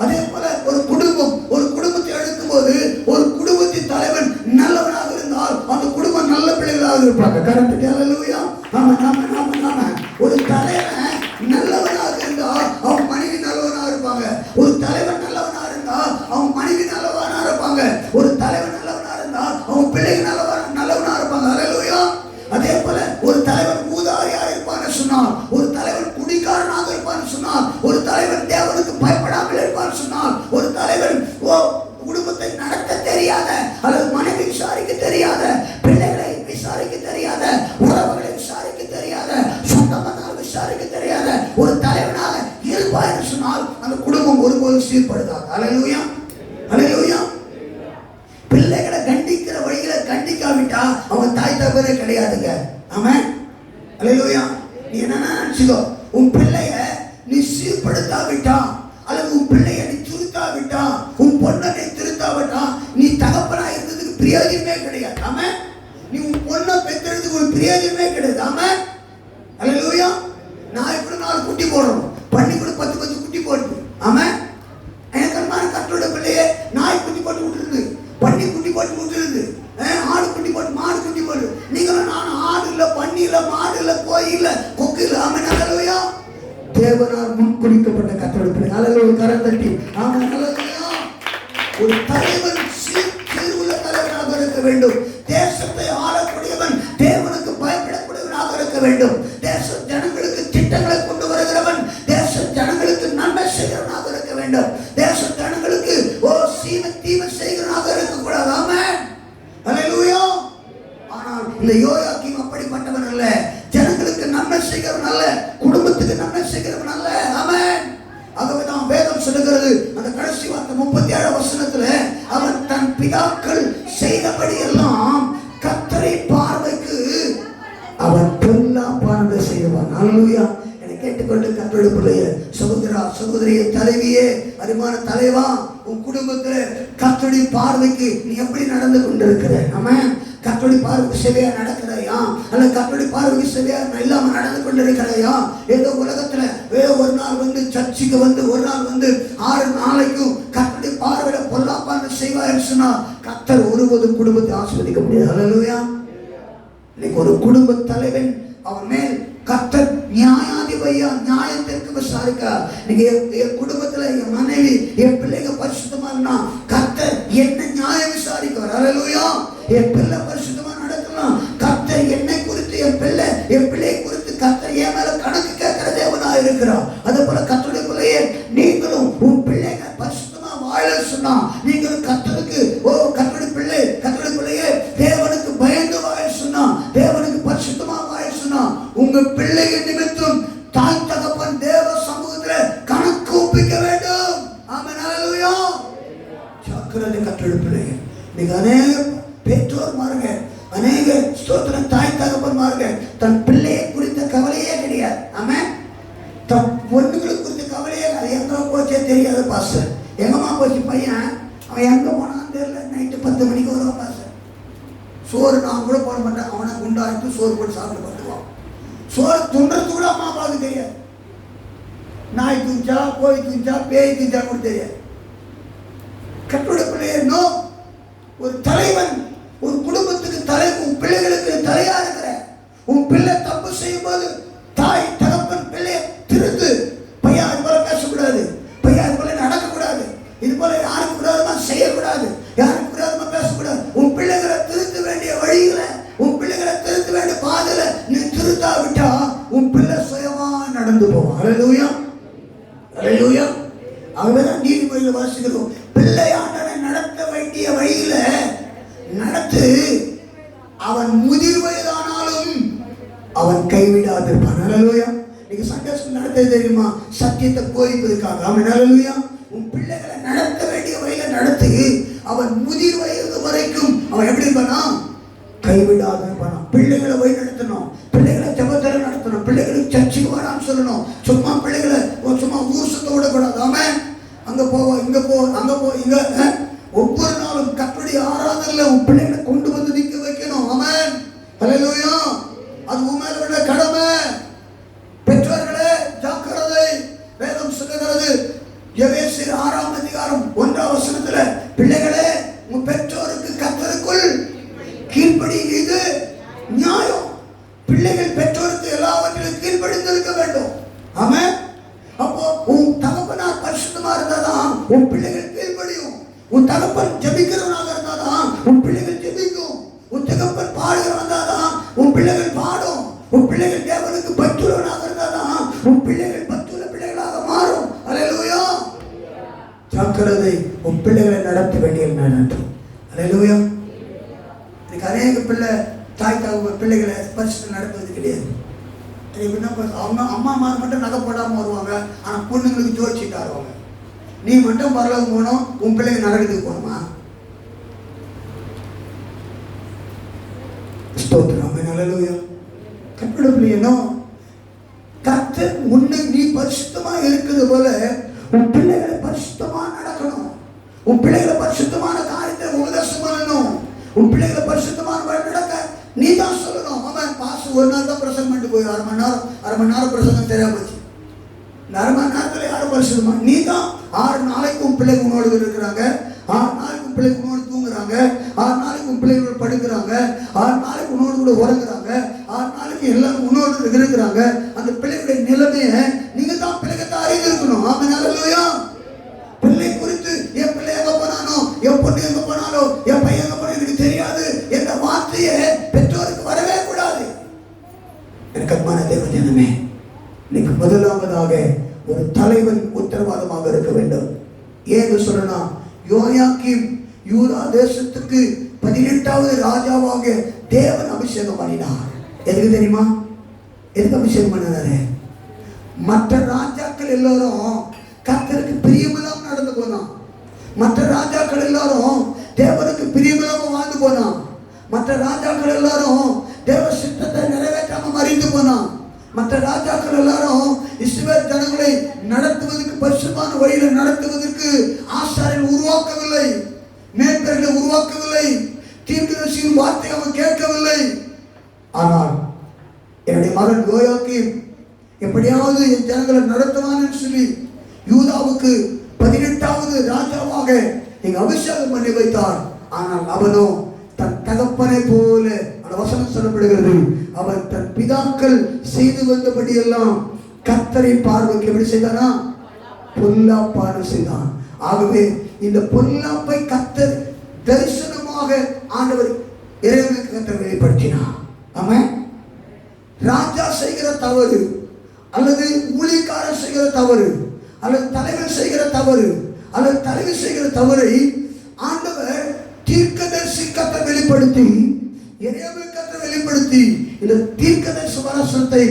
அதே போல ஒரு குடும்பத்தை எடுக்கும் போது ஒரு குடும்பத்தின் தலைவன் நல்லவனாக இருந்தால் அந்த குடும்பம் நல்ல பிள்ளைகளாக இருப்பாங்க. கரெக்ட். அல்லேலூயா. ஒரு தலைவன் நல்லவனாக இருந்தால் அவன் மனைவி நல்லவனாக இருப்பாங்க. ஒரு தலைவன் நல்லவனாக இருந்தால் அவன் மனைவி நல்லவனா இருப்பாங்க. ஒரு தலைவன் நல்லவனாக இருந்தால் அவன் பிள்ளைகள் நல்லவனா இருப்பாங்க. அல்லேலூயா. அதே போல ஒரு தலைவன் ஊதாரியா இருப்பான்னு சொன்னால், ஒரு தலைவன் குடிகாரனாக இருப்பான்னு சொன்னால், ஒரு தலைவன் தேவனுக்கு பயப்படாமல் இருப்பான்னு சொன்னால், ஒரு தலைவன் குடும்பத்தை நடத்த தெரியாத அல்லது மனைவி விசாரிக்க தெரியாத, பிள்ளைகளை விசாரிக்க தெரியாத, உறவுகளை விசாரிக்க தெரியாத, சொந்தமாக விசாரிக்க தெரியாத ஒரு தலைவனாக இருப்பான்னு சொன்னால் அந்த குடும்பம் ஒருபோதும் சீர்படுத்தாது. அல்லேலூயா, அல்லேலூயா. பிள்ளைகளை கண்டிக்கிற வழியில கண்டிக்காவிட்டா அவன் தாய் தகவலே கிடையாதுங்க. ஆமென், அல்லேலூயா. நீ என்ன நினைச்சுக்கோ, உன் பிள்ளைய நீ சீர்படுத்தாவிட்டா அல்லது உன் பிள்ளைய நீ திருத்தாவிட்டா, உன் பொண்ணை நீ திருத்தாவிட்டா, நீ தகப்பனா இருந்ததுக்கு பிரயோஜனமே கிடையாது. ஆமென். நீ உன் பொண்ணை பெற்றெடுத்துக்கு ஒரு பிரயோஜனமே கிடையாது. ஆமென், அல்லேலூயா. நான் இப்படி 4 குட்டி போடணும், பண்ணி கூட 10 குட்டி போடுது. ஆமென். எனக்கு அன்பான கர்த்தருடைய பிள்ளையே, நாய் குட்டி போட்டு விட்டுருது, பண்ணி குட்டி போட்டு விட்டுருது, ஆடு குட்டி போட்டு மாடு குட்டி போட்டு. நீங்களும் நானும் ஆடு இல்ல, பண்ணி இல்ல, மாடு இல்ல, கோயில் இல்ல, கொக்கு இல்ல. ஆமென், அல்லேலூயா. தேவனால் முன்குறிக்கப்பட்ட கர்த்தருடைய பிள்ளை. அல்லேலூயா. கரம் தட்டி ஆமென், அல்லேலூயா. ஒரு தலைவன் சீர்வுள்ள தலைவனாக இருக்க வேண்டும். தேசத்தை ஆளக்கூடியவன் தேவனுக்கு பயப்படக்கூடியவனாக இருக்க வேண்டும். தேச ஜனங்களுக்கு திட்டங்களை கொண்டு வருகிறவன் தேச ஜனங்களுக்கு நன்மை செய்கிறவனாக இருக்க வேண்டும். தேச ஜனங்களுக்கு தீமை செய்கிறவனாக இருக்கக்கூடாது. ஆமென், அல்லேலூயா. ஆனால் இந்த யோயாக்கீம் அப்படிப்பட்டவன் அல்ல. ஜனங்களுக்கு நன்மை செய்கிறவன் அல்ல, குடும்பத்துக்கு நன்மை செய்கிறவன் அல்ல. ஆமென். ஆகவேதான் வேதம் சொல்லுகிறது, அந்த கடைசி வார்த்தை 37 வசனத்துல, அவன் தன் பிதாக்கள் செய்தபடி எல்லாம் கர்த்தரின் பார்வைக்கு அவன் பொல்லாப்பானதை செய்வான். அல்லேலூயா. என்னை கேட்டுக்கொண்டு கர்த்தருடைய பிள்ளையே, சகோதரா, சகோதரியே, தலைவியே, அருமையான தலைவா, உன் குடும்பத்துல கர்த்தருடைய பார்வைக்கு நீ எப்படி நடந்து கொண்டிருக்கிற? ஆமென். கர்த்தருடைய பார்வைக்கு சரியா நடக்கிறாயா அல்ல கர்த்தருடைய பார்வைக்கு சரியா இல்லாம நடந்து கொண்டிருக்கிறாயா? ஏதோ உலகத்துல ஒரு நாள் வந்து சர்ச்சுக்கு வந்து ஒரு நாள் வந்து 6 நாளைக்கும் கர்த்தருடைய பார்வையில பொல்லாப்பான செய்வான்னு சொன்னா கர்த்தர் ஒருபோதும் குடும்பத்தை ஆசீர்வதிக்க முடியாது. அல்லேலூயா. இன்னைக்கு ஒரு குடும்ப தலைவன் அவன் மேல் கர்த்தர் நியாயாதிபதியா நியாயத்திற்கு விசாரிக்க. நீங்க என் குடும்பத்துல என் மனைவி என் பிள்ளைங்க பரிசுத்தமா இருந்தா கர்த்தர் என்ன நியாயம் விசாரிக்கிறார். அல்லேலூயா. என் பிள்ளை பரிசுத்தமா நடக்கலாம், கர்த்தர் என்னை குறித்து என் பிள்ளை குறித்து கர்த்தர் என் மேல கணக்கு கேட்கிற தேவனா இருக்கிறார். அதே போல கர்த்தருடைய பிள்ளையே, நீங்களும் உன் பிள்ளைங்க பரிசுத்தமா வாழ சொன்னா நீங்களும் கர்த்தருக்கு கர்த்தருடைய பிள்ளையே தேவனுக்கு பயந்து வாழ சொன்னா, தேவனுக்கு பரிசுத்தமா வாழ சொன்னா உங்க பிள்ளைகள் நிமித்தம் தாய் தகப்பன் தேவ சமூகத்துல கணக்கு ஒப்பிக்க வேண்டும். ஆமென், அல்லேலூயா. கற்றெடுப்பில்லை. இன்னைக்கு அநேக பெற்றோர்மார்கள், அநேக ஸ்தோத்திரம் தாய் தகப்பன்மார்கள் தன் பிள்ளையை குறித்த கவலையே கிடையாது. ஆமாம், தன் பொண்ணுங்களுக்கு குறித்த கவலையே அது எங்கே போச்சே தெரியாது. பாஸ்டர் எங்கம்மா போச்சு பையன், அவன் எங்கே போனான்னு தெரியல, நைட்டு 10 மணிக்கு வருவான் பாஸ்டர். சோறு நான் கூட போட மாட்டேன், அவனை குண்டாயிட்டு சோறு போட்டு சாப்பிட்டு பார்த்துக்குவான். சோறு துண்டுறது கூட அம்மா அப்பாவுக்கு தெரியாது. நாய் துஞ்சா, கோய் துஞ்சா, பேய் துஞ்சா கூட தெரியாது. கட்டுரை பிள்ளையே நோ. ஒரு தலைவன், ஒரு குடும்பத்துக்கு தலை, உன் பிள்ளைகளுக்கு தலையா இருக்கிற உன் பிள்ளை தப்பு செய்யும் போது தாய் தகப்பன் பிள்ளைய திருத்து. பையன் அது போல பேசக்கூடாது, பையன் அது போல நடக்கக்கூடாது, இது போல யாருக்கு விரோதமா செய்யக்கூடாது, யாருக்கு விரோதமா பேசக்கூடாது. உன் பிள்ளைகளை திருத்த வேண்டிய வழிகளை, உன் பிள்ளைகளை திருத்த வேண்டிய பாதையில நீ திருத்தா விட்டா உன் பிள்ளை சுயமா நடந்து போவான். அல்லேலூயா, அல்லேலூயா. அவர்தான் நீதிமொழியில் வாசிக்கிறோம், பிள்ளை ஆண்டனை நடத்த வேண்டிய வழியில நடத்து, அவன் முதிர் வயதானாலும் அவன் கைவிடாதிருப்பான். அல்லேலூயா. நீங்க சண்டே ஸ்கூல் நடத்த தெரியுமா? சத்தியத்தை போதிப்பதற்காக. அவன் அல்லேலூயா. உன் பிள்ளைகளை நடத்த வேண்டிய வழியில நடத்து, அவன் முதிர் வயது வரைக்கும் அவன் எப்படி இருப்பானா? கைவிடாத இருப்பானா. பிள்ளைகளை வழி நடத்தணும், பிள்ளைகளை ஜெபத்துல நடத்தணும், பிள்ளைகளுக்கு சர்ச்சுக்கு வரான்னு சொல்லணும். சும்மா பிள்ளைகளை சும்மா ஊர் சுத்த விடக்கூடாது. அவன் அங்க போவோம், இங்க போ, அங்க போ, இங்க. ஒவ்வொரு நாளும் கர்த்தருடைய ஆராதனையில உன் பிள்ளைகளை கொண்டு வந்து நிக்க வைக்கணும். ஆமென், அல்லேலூயா. அது உன் மேல உள்ள கடமை. பெற்றோர்களே ஜாக்கிரதை. வேதம் சொல்லுகிறது, எபேசியர் 6ஆம் அதிகாரம் 1ஆம் வசனத்துல, பிள்ளைகளே உன் பெற்றோருக்கு கர்த்தருக்குள் கீழ்ப்படியுங்க, இது நியாயம். பிள்ளைகள் பெற்றோருக்கு எல்லாவற்றிலும் கீழ்ப்படிந்திருக்க வேண்டும். ஆமென். அப்போ உன் தகப்பனார் பரிசுத்தமா இருந்தாதான் உன் பிள்ளைகள் கீழ்ப்படியும். உன் தகப்பன் ஜெபிக்கிறவனாக இருந்தாதான் உன் பிள்ளைகள் ஜெபிக்கும். உன் தகப்பன் பாடுகிறவனாதான் உன் பிள்ளைகள் பாடும். உன் பிள்ளைகள் தேவனுக்கு பற்றுள்ளவனாக இருந்தாதான் உன் பிள்ளைகள் பற்றுள்ள பிள்ளைகளாக மாறும். அல்லேலூயா. ஜாக்கிரதை. உன் பிள்ளைகளை நடத்த வேண்டிய நடத்தும். அல்லேலூயா. இன்னைக்கு அநேக தாய் தகவல் பிள்ளைகளை பரிசுத்தம் நடத்துவது கிடையாது. அவங்க அம்மா அம்மா மட்டும் நகை போடாமல் வருவாங்க, ஆனால் பொண்ணுங்களுக்கு ஜோதிச்சுட்டு வருவாங்க. நீ மட்டும் பரலோகம் போகணும், உன் பிள்ளைங்க நரகத்துக்கு போகணுமா? ஸ்தோத்திரம். அல்லேலூயா. கர்த்தருடையனோ கர்த்தர் உன்னை நீ பரிசுத்தமா இருக்குது போல உன் பிள்ளைகளை பரிசுத்தமா நடக்கணும். உன் பிள்ளைகளை பரிசுத்தமான காரியத்தை உபதேசம் பண்ணணும். உன் பிள்ளைகளை பரிசுத்தமான வழி நடக்க நீ தான் சொல்லணும். அவன் பாசு ஒரு நாள் தான் பிரசங்கம் பண்ணிட்டு போய் அரை மணி நேரம் பிரசங்கம் சரியா போச்சு. இந்த அரை மணி நேரத்தில் யாரும் பரிசுத்தமா? நீ தான் 6 நாளைக்கு உன் பிள்ளைங்க உன்னோடு இருக்கிறாங்க, 6 நாளைக்கு உன் பிள்ளைங்க உன்னோடு தூங்குறாங்க, 6 நாளைக்கு உன் பிள்ளைங்களோட படுக்கிறாங்க, 6 நாளைக்கு உன்னோடு கூட உறங்குறாங்க, 6 நாளைக்கு எல்லாரும் உன்னோடு இருக்கிறாங்க. அந்த பிள்ளைகளுடைய நிலைமையை நீங்க தான் பிள்ளைகிட்ட அறிந்திருக்கணும். ஆமென், அல்லேலூயா. பிள்ளை குறித்து என் பிள்ளை எங்க போனானோ, என் பொண்ணு எங்க போனாலோ, என் பையன் எங்க போனா எனக்கு தெரியாது என்ற வார்த்தையை பெற்றோருக்கு வரவே கூடாது. எனக்கு அன்பான தேவ ஜனமே, இன்னைக்கு முதலாவதாக ஒரு தலைவன் உத்தரவாதமாக இருக்க வேண்டும். ஏன்னு சொல்லனா, யோயாக்கீம் யூதா தேசத்துக்கு 18வது ராஜாவாக தேவன் அபிஷேகம் பண்ணினார். எதுக்கு தெரியுமா? எதுக்கு அபிஷேகம் பண்ணினாரு? மற்ற ராஜாக்கள் எல்லாரும் கர்த்தருக்கு பிரியமில்லாம நடந்து போனான். மற்ற ராஜாக்கள் எல்லாரும் தேவனுக்கு பிரியமில்லாம வாழ்ந்து போனான். மற்ற ராஜாக்கள் எல்லாரும் தேவ சித்தத்தை நிறைவேற்றாம மறைந்து போனான். மற்ற ராஜாக்கள் எல்லாரும் இஸ்ரவேல் ஜனங்களை நடத்துவதற்கு, பரிசுத்தமான வழியில நடத்துவதற்கு ஆசாரியர்கள் உருவாக்கவில்லை, மேய்ப்பர்களை உருவாக்கவில்லை, தீர்க்கதரிசியின் வார்த்தை அவன் கேட்கவில்லை. ஆனால் என்னுடைய மகன் யோயாக்கீம் எப்படியாவது என் ஜனங்களை நடத்துவான்னு சொல்லி யூதாவுக்கு 18வது ராஜாவாக நீங்க அபிஷேகம் பண்ணி வைத்தார். ஆனால் அவனோ தன் தகப்பனை போல, அந்த வசனம் சொல்லப்படுகிறது, அவன் தன் பிதாக்கள் செய்து வந்தபடி எல்லாம் கர்த்தரின் பார்வைக்கு எப்படி செய்தானா? பொல்லாப்பான செய்தான். ஆகவே இந்த பொல்லாப்பை கர்த்தர் தரிசனமாக ஆண்டவர் இறைவனுக்கு கர்த்தர் வெளிப்படுத்தினார். ஆமென். ராஜா செய்கிற தவறு, அல்லது ஊழியக்காரர் செய்கிற தவறு, அல்லது தலைவர் செய்கிற தவறு, அல்லது தலைவர் செய்கிற தவறை ஆண்டவர் தீர்க்கதரிசி கர்த்தர் வெளிப்படுத்தி, எரேமியா கர்த்தர் வெளிப்படுத்தி, இந்த தீர்க்கதரிசி வசனத்தை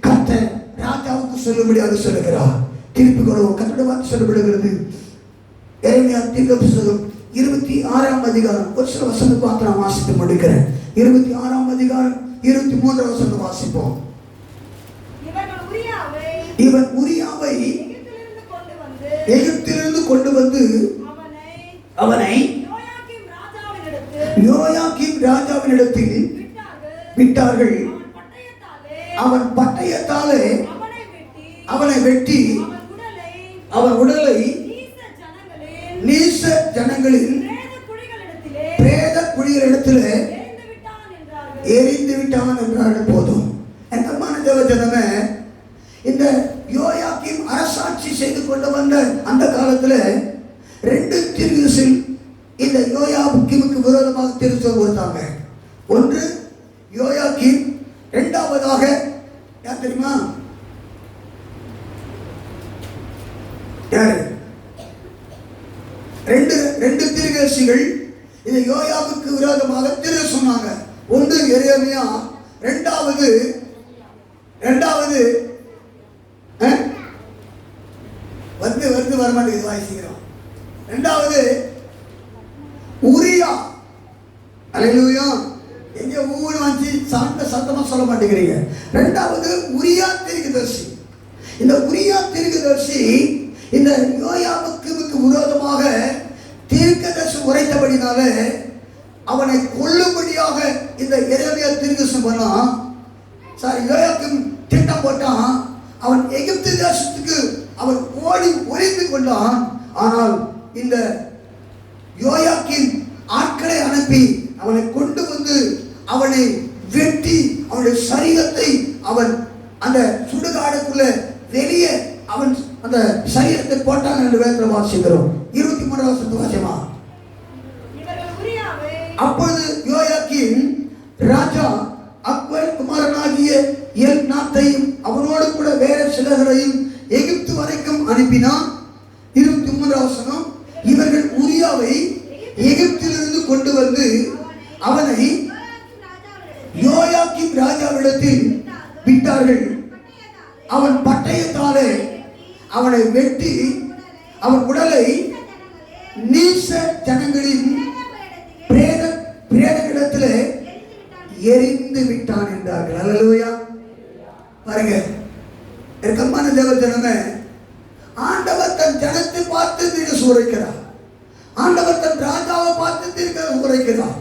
கர்த்தர் ராஜாவுக்கு சொல்லும்படியாக சொல்லுகிறார். திருப்பி கொள்வோம். கர்த்தருடைய வார்த்தை சொல்லப்படுகிறது. எரேமியா தீர்க்க புத்தகம் 26ஆம் அதிகாரம் ஒரு சில வசனத்தை பார்த்து நான் வாசித்து முடிக்கிறேன். 26ஆம் அதிகாரம் 23 வசனம் வாசிப்போம். இவன் உரியாவை எகிப்திலிருந்து கொண்டு வந்து அவனை யோயாக்கீம் ராஜாவினிடத்தில் விட்டார்கள். அவன் பட்டயத்தாலே அவனை வெட்டி அவன் உடலை நீச ஜனங்களின் பிரேத குழிகளிடத்திலே எரிந்து விட்டான் என்றார்கள். போதும். என்னமான தேவ ஜனமே, இந்த யோயாக்கீம் அரசாட்சி செய்து கொண்டு வந்த அந்த காலத்தில் 2 தீர்க்கதரிசிகள் இந்த யோயாக்கீமுக்கு விரோதமாக தீர்ப்பு கொடுத்தாங்க. ஒன்று யோயாக்கீம், இரண்டாவதாக யார் தெரியுமா? யாரு? ரெண்டு தீர்க்கதரிசிகள் இந்த யோயாவுக்கு விரோதமாக தீர்ப்பு சொன்னாங்க. ஒன்று எரேமியா, இரண்டாவது வந்து வரமாட்டேங்குது வாசிக்கிறோம். இரண்டாவது உரியா. அல்லேலூயா. எங்க ஊர் வந்து சத்தமா சொல்ல மாட்டேங்கிறீங்க. இரண்டாவது உரியா தீர்க்கதரிசி. இந்த உரியா தீர்க்கதரிசி இந்த யோயாவுக்கு விரோதமாக தீர்க்கதரிசி உரைத்தபடினால அவனை கொல்லும்படியாக இந்த எரேமியா தீர்க்கதரிசி பண்ணான். யோயாக்கீம் திட்டம் போட்டான். அவன் எகிப்து தேசத்துக்கு அவன் ஓடி ஒளிந்து கொண்டான். ஆனால் இந்த யோயாக்கீம் ஆட்களை அனுப்பி அவனை கொண்டு வந்து அவனை வெட்டி அவனுடைய சரீரத்தை அவன் அந்த சுடுகாடுக்குள்ள வெளியே அவன் அந்த சரீரத்தை போட்டாங்க என்று வேதத்தில் வாசிக்கிறோம். 23 வசனத்தை வாசிமா. அப்பொழுது யோயாக்கீம் ராஜா அக்பர் குமாரனாகிய எல்நாத்தையும் அவனோடு கூட வேற சிலரையும் எகிப்து வரைக்கும் அனுப்பினான். 23 வசனம். இவர்கள் உரியாவை எகிப்திலிருந்து கொண்டு வந்து அவனை யோயாக்கீம் ராஜாவிடத்தில் விட்டார்கள். அவன் பட்டயத்தாலே அவனை வெட்டி அவன் உடலை நீச ஜனங்களின் பிரேதங்களிடத்திலே எரிந்து விட்டான் என்றார்கள். அல்லேலூயா. பாருங்க, இருக்கமான தேவ ஜனமே, ஆண்டவர் தன் ஜனத்தை பார்த்து தீர்க்க உரைக்கிறார். ஆண்டவர் தன் ராஜாவை பார்த்து தீர்க்க உரைக்கிறார்.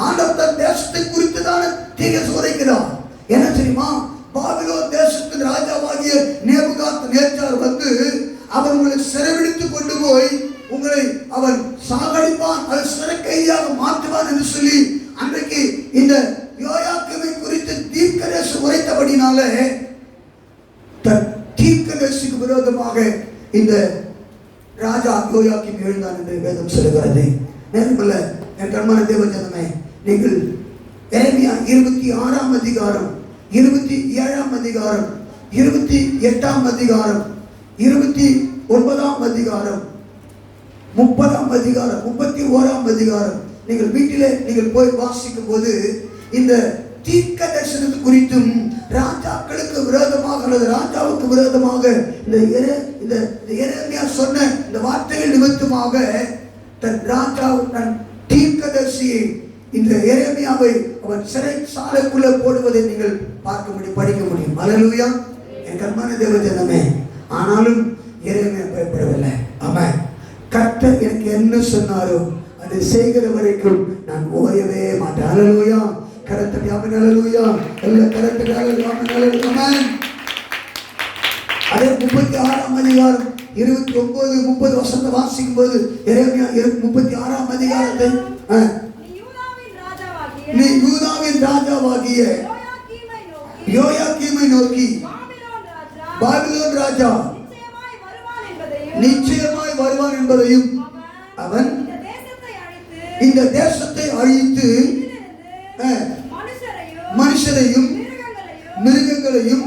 ஆண்டவர் தன் தேசத்தை குறித்து தான் தீர்க்க உரைக்கிறார். என்ன தெரியுமா? பாபிலோன் தேசத்தின் ராஜாவாகிய நேபுகாத்நேச்சார் வந்து அவர் உங்களை சிறைபிடித்துக் கொண்டு போய் உங்களை அவன் சாகடிப்பான், அதை சிறை கைதியாக மாற்றுவான் என்று சொல்லி அன்றைக்கு இந்த யோயாக்கீமை குறித்து தீர்க்கதரிசி உரைத்தபடினாலே தன் தீர்க்கதரிசிக்கு விரோதமாக இந்த ராஜா யோயாக்கீம் எழுந்தான் என்று வேதம் சொல்லுகிறது. நேர்மல்ல என் கண்மான தேவ ஜனமே, நீங்கள் எரேமியா 26ஆம் அதிகாரம் 27ஆம் அதிகாரம் 28ஆம் அதிகாரம் 29ஆம் அதிகாரம் 30ஆம் அதிகாரம் 31ஆம் அதிகாரம் நீங்கள் வீட்டிலே நீங்கள் போய் வாசிக்கும் போது இந்த தீர்க்க தரிசனத்து குறித்தும் ராஜாக்களுக்கு விரோதமாக அல்லது ராஜாவுக்கு விரோதமாக இந்த எரேமியா சொன்ன இந்த வார்த்தைகள் நிமித்தமாக தன் ராஜா தன் தீர்க்கதரிசியை இந்த எரேமியாவை அவன் சிறைச்சாலைக்குள்ள போடுவதை நீங்கள் பார்க்க முடியும், படிக்க முடியும். அல்லேலூயா. என் கர்மான தேவ ஜனமே, ஆனாலும் எரேமியா பயப்படவில்லை. ஆமென். கர்த்தர் எனக்கு என்ன சொன்னாரோ அதை செய்கிற வரைக்கும் நான் ஓயவே மாட்டேன். அல்லேலூயா. கரத்தடி ஆமென். அல்லேலூயா. எல்லா கரத்தடி ஆமென். ஆமென். அதே 36ஆம் அதிகாரம் 29 30 வசனத்தை வாசிக்கும் போது எரேமியா 36ஆம் அதிகாரத்தை நீ யூதாவின் ராஜாவாகிய யோயாக்கீமை நோக்கி பாபிலோன் ராஜா நிச்சயமாய் வருவான் என்பதையும் அவன் இந்த தேசத்தை அழித்து மனுஷரையும் மிருகங்களையும்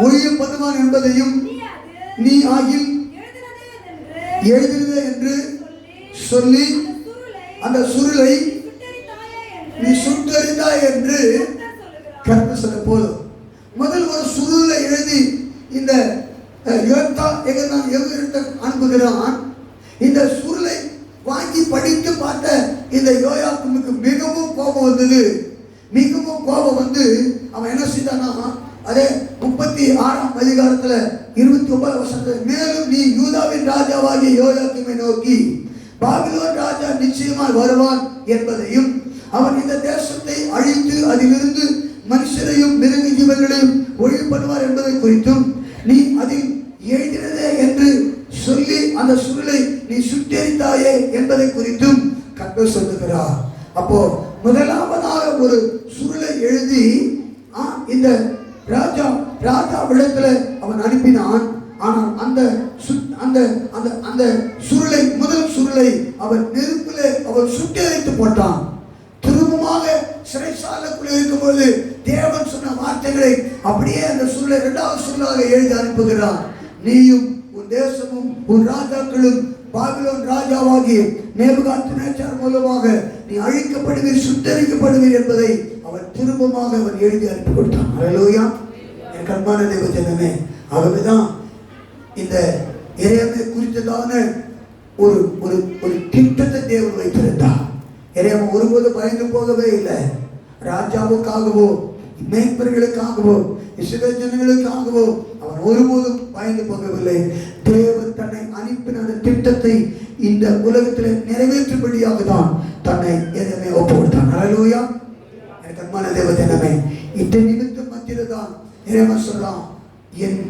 ஒழிய பண்ணுவான் என்பதையும் நீ ஆகில் எழுதினதே என்று சொல்லி அந்த சுருளை நீ சுட்டறிந்தாய் என்று கர்த்தர் சொல்ல. போதும். முதல் ஒரு சுருளை எழுதி இந்த அனுப்புகிறான். இந்த சுருளை வாங்கி படித்து பார்த்த இந்த யோயாக்கீமுக்கு மிகவும் கோபம் வந்தது. மிகவும் கோபம் வந்து அவன் என்ன செய்தானா, அதே 36ஆம் அதிகாரத்துல 29 வசனத்துல, மேலும் நீ யூதாவின் ராஜாவாகிய யோயாக்கீமை நோக்கி, பாபிலோன் ராஜா நிச்சயமாய் வருவான் என்பதையும், அவன் இந்த தேசத்தை அழித்து அதிலிருந்து மனுஷரையும் மிருக ஜீவன்களையும் ஒழிவு பண்ணுவார் என்பதை குறித்தும், நீ அதில் எழுதினதே என்று சொல்லி அந்த சுருளை நீ சுட்டெரித்தாயே என்பதை குறித்தும் கர்த்தர் சொல்லுகிறார். அப்போ முதலாவதாக ஒரு சுருளை எழுதி இந்த ராஜாவிடத்துல அவன் அனுப்பினான். ஆனால் அந்த சுருளை, முதல் சுருளை அவன் நெருப்பிலே அவன் சுட்டெரித்து போட்டான். திரும்பமாக சிறைசாலைக்குள்ள இருக்கும்போது தேவன் சொன்ன வார்த்தைகளை அப்படியே அந்த சுருளை இரண்டாவது சுருளாக எழுதி அனுப்புகிறான். நீயும் உன் தேசமும் உன் ராஜாக்களும் பாபிலோன் ராஜாவாகிய நேபுகாத்நேச்சார் மூலமாக நீ அழிக்கப்படுவீர், சுட்டரிக்கப்படுவீர் என்பதை அவன் திரும்பமாக அவன் எழுதி அனுப்பி கொடுத்தான். அல்லேலூயா. என் அன்பான தேவ ஜனமே, ஆகவேதான் இந்த எரேமியா குறித்ததான ஒரு ஒரு ஒரு திட்டத்தை தேவன் வைத்திருந்தார். எரேமியா ஒருபோது பயந்து போகவே இல்லை. ராஜாவுக்காகவோ மேய்ப்பர்களுக்காகவோ இஸ்ரவேல் ஜனங்களுக்காகவோ அவன் ஒருபோதும் பயந்து போகவில்லை. தேவன் தன்னை அனுப்பின அந்த திட்டத்தை இந்த உலகத்தில் நிறைவேற்றும்படியாக தான் தன்னை எதுவுமே ஒப்பு கொடுத்தான். அல்லேலூயா. எனக்கு அன்பான தேவ ஜனமே, இந்த நிமித்தம் மத்தியில தான் எரேமியா சொல்றான், என்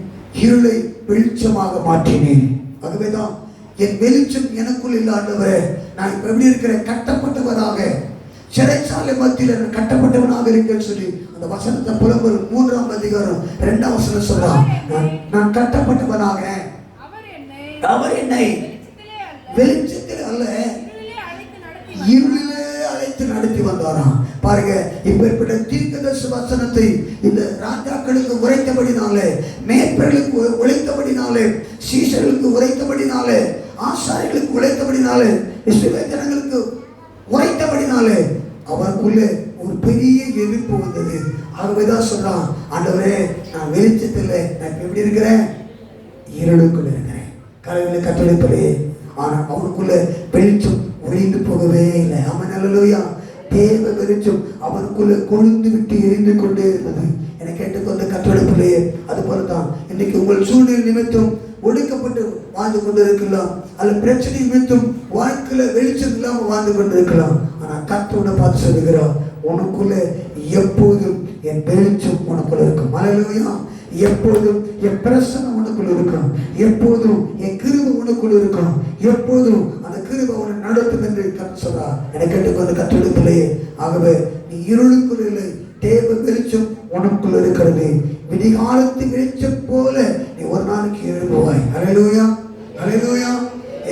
இருளை வெளிச்சமாக மாற்றினேன். ஆகவேதான் என் வெளிச்சம் எனக்குள் இல்லாதவரே, நான் இப்ப எப்படி இருக்கிறேன், கட்டப்பட்டவராக சிறைச்சாலை மத்தியில் கட்டப்பட்டவனாக இருக்கேன்னு சொல்லி அந்த வசனத்தை புலம்பல் 3ஆம் அதிகாரம் 2ஆம் வசனம் சொல்றான். நான் கட்டப்பட்டவனாக, அவர் என்னை வெளிச்சத்தில் அல்ல இருளிலே அழைத்து நடத்தி வந்தாராம். பாருங்க, இப்பேற்பட்ட தீர்க்கதரிசி வசனத்தை இந்த ராஜாக்களுக்கு உரைத்தபடினாலே, மேய்ப்பர்களுக்கு உழைத்தபடினாலே, சீஷர்களுக்கு உரைத்தபடினாலே, ஆசாரிகளுக்கு உழைத்தபடினாலே, இஸ்ரவேல் ஜனங்களுக்கு உரைத்தபடினாலே அவருக்குள்ளே ஒரு பெரிய எதிர்ப்பு வந்தது. ஆகவேதான் சொல்றான், ஆண்டவரே நான் வெளிச்சத்தில் நான் எப்படி இருக்கிறேன், இருளுக்குள்ள இருக்கிறேன். கலைகளை கட்டளிப்பதே, ஆனா அவனுக்குள்ள வெளிச்சம் ஒழிந்து போகவே இல்லை. அவன் அல்லேலூயா. தேவ வெளிச்சம் அவனுக்குள்ள கொழுந்து விட்டு எரிந்து கொண்டே இருந்தது. என கேட்டுக்கொண்ட கட்டளிப்பிலேயே அது போலதான் இன்னைக்கு உங்கள் சூழ்நிலை நிமித்தம் ஒடுக்கப்பட்டு வாழ்ந்து கொண்டிருக்கலாம், அல்ல பிரச்சனை நிமித்தம் வாழ்க்கையில வெளிச்சம் இல்லாம வாழ்ந்து கொண்டிருக்கலாம். ஆனா கர்த்தரோட பார்த்து சொல்லுகிறார், உனக்குள்ள எப்போதும் என் வெளிச்சம் உனக்குள்ள இருக்கும். அல்லேலூயா. எப்போதும் என் பிரசன்னம் உனக்குள்ள இருக்கும், எப்போதும் என் கிருபை உனக்குள்ள இருக்கும், எப்போதும் அந்த கிருபை உன்னை நடத்தும் என்று கர்த்தர் சொல்றார். என கேட்டுக்கொண்ட கர்த்தருடைய பிள்ளையே, ஆகவே நீ இருளுக்குள் இல்லை, தேவ வெளிச்சம் உனக்குள்ள இருக்கிறது. விடிகாலத்து வெளிச்சம் போல நீ ஒரு நாளைக்கு எழுப்புவாய். அல்லேலூயா. அல்லேலூயா.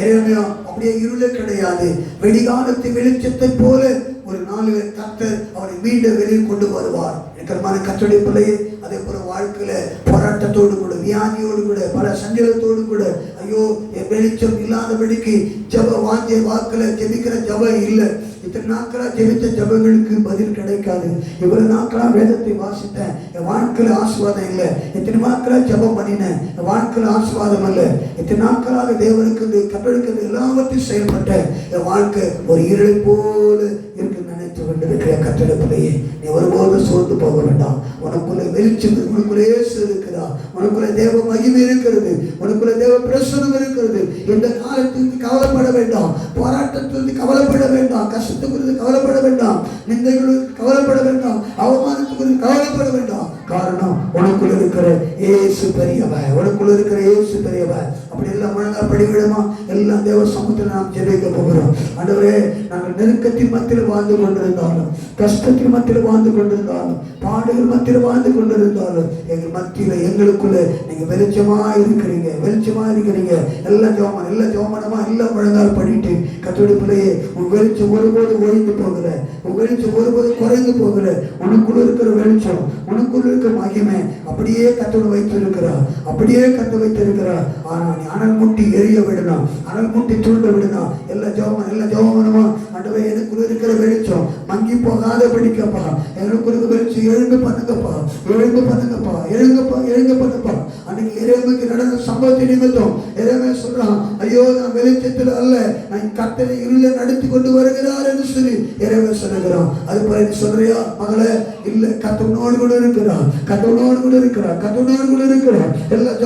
எரேமியா அப்படியே இருளே கிடையாது. வெடிகாலத்து வெளிச்சத்தை போல ஒரு நாளில் கர்த்தர் அவனை மீண்டும் வெளியில் கொண்டு வருவார். எனக்கமான கர்த்தருடைய பிள்ளையே, அதே போல வாழ்க்கையில போராட்டத்தோடு கூட, வியாதியோடு கூட, பல சஞ்சலத்தோடு கூட, ஐயோ என் வெளிச்சம் இல்லாதபடிக்கு ஜப வாஞ்ச வாக்குல ஜெபிக்கிற ஜபம் இல்லை. இத்தனை நாட்களா ஜெபித்த ஜபங்களுக்கு பதில் கிடைக்காது. இவ்வளவு நாட்களா வேதத்தை வாசித்தேன், என் வாழ்க்கையில ஆசீர்வாதம் இல்லை. இத்தனை நாட்களா ஜபம் பண்ணினேன், என் வாழ்க்கையில ஆசீர்வாதம் இல்லை. இத்தனை நாட்களாக தேவனுக்கு கட்டளைக்கு எல்லாவற்றையும் செயல்பட்ட என் வாழ்க்கை ஒரு இருளை போல இருக்கு நினைத்து கொண்டிருக்கிற கட்டளையே, நீ ஒருபோது சோர்ந்து போக வேண்டாம். உனக்குள்ள வெளிச்சம், உனக்குள்ள இயேசு இருக்கிறா, உனக்குள்ள தேவ மகிமை இருக்கிறது, உனக்குள்ள தேவ பிரசனம் இருக்கிறது. இந்த காலத்துக்கு கவலைப்பட வேண்டாம், போராட்டத்திலிருந்து கவலைப்பட வேண்டாம், கஷ்டத்துக்கு கவலைப்பட வேண்டாம், நிந்தைகளுக்கு கவலைப்பட வேண்டாம், அவமானத்துக்கு கவலைப்பட வேண்டாம். காரணம் உனக்குள்ள இருக்கிற இயேசு பெரியவர், உனக்குள்ள இருக்கிற இயேசு பெரியவர். அப்படி எல்லாம் முழங்கால் படிவிடமா எல்லாம் தேவ சமூகத்தில் நாம் ஜெபிக்க போகிறோம். ஆண்டவரே, நாங்கள் நெருக்கத்தின் மத்தியில் வாழ்ந்து கொண்டிருந்தாலும், கஷ்டத்தின் மத்தியில் வாழ்ந்து கொண்டிருந்தாலும், பாடுகள் மத்தியில் வாழ்ந்து கொண்டிருந்தாலும், எங்கள் மத்தியில எங்களுக்குள்ள நீங்க வெளிச்சமா இருக்கிறீங்க, வெளிச்சமா இருக்கிறீங்க. எல்லாம் ஜோமான, எல்லாம் ஜோமானமா, எல்லாம் முழங்கால் பண்ணிட்டு கர்த்தருடைய பிள்ளையே, உன் வெளிச்சம் ஒருபோது ஒழிந்து போகிற, உன் வெளிச்சம் ஒருபோது குறைந்து போகிற, உனக்குள்ள இருக்கிற வெளிச்சம், உனக்குள்ள இருக்கிற மகிமை அப்படியே கர்த்தர் வைத்திருக்கிறார், அப்படியே கர்த்தர் வைத்திருக்கிறார். ஆனா நீ அனல் முட்டி எரிய விடணும், அனல் முட்டி தூண்ட விடணும். எல்லாம் ஜோமான, எல்லாம் ஜோமானமா. ஆண்டவே, எனக்குள்ள இருக்கிற வெளிச்சம் மங்கி போகாத படிக்கப்பா, எனக்குள்ள வெளிச்சம் எழுந்து பண்ணுங்கப்பா, எழுந்து பண்ணுங்கப்பா, எழுங்க பண்ணுப்பா. அன்னைக்கு எரேமியாவுக்கு நடந்த சம்பவத்தை நிமித்தம் எரேமியா சொல்றான், ஐயோ நான் வெளிச்சத்தில் அல்ல, நான் கர்த்தரை இருள நடத்தி கொண்டு வருகிறார் என்று சொல்லி எரேமியா சொல்லுகிறான். அது போல நீ சொல்றியா மகளே? இல்ல, கர்த்தனோடு கூட இருக்கிறார், கர்த்தனோடு கூட இருக்கிறார், கர்த்தனோடு கூட இருக்கிறார். எல்லாம்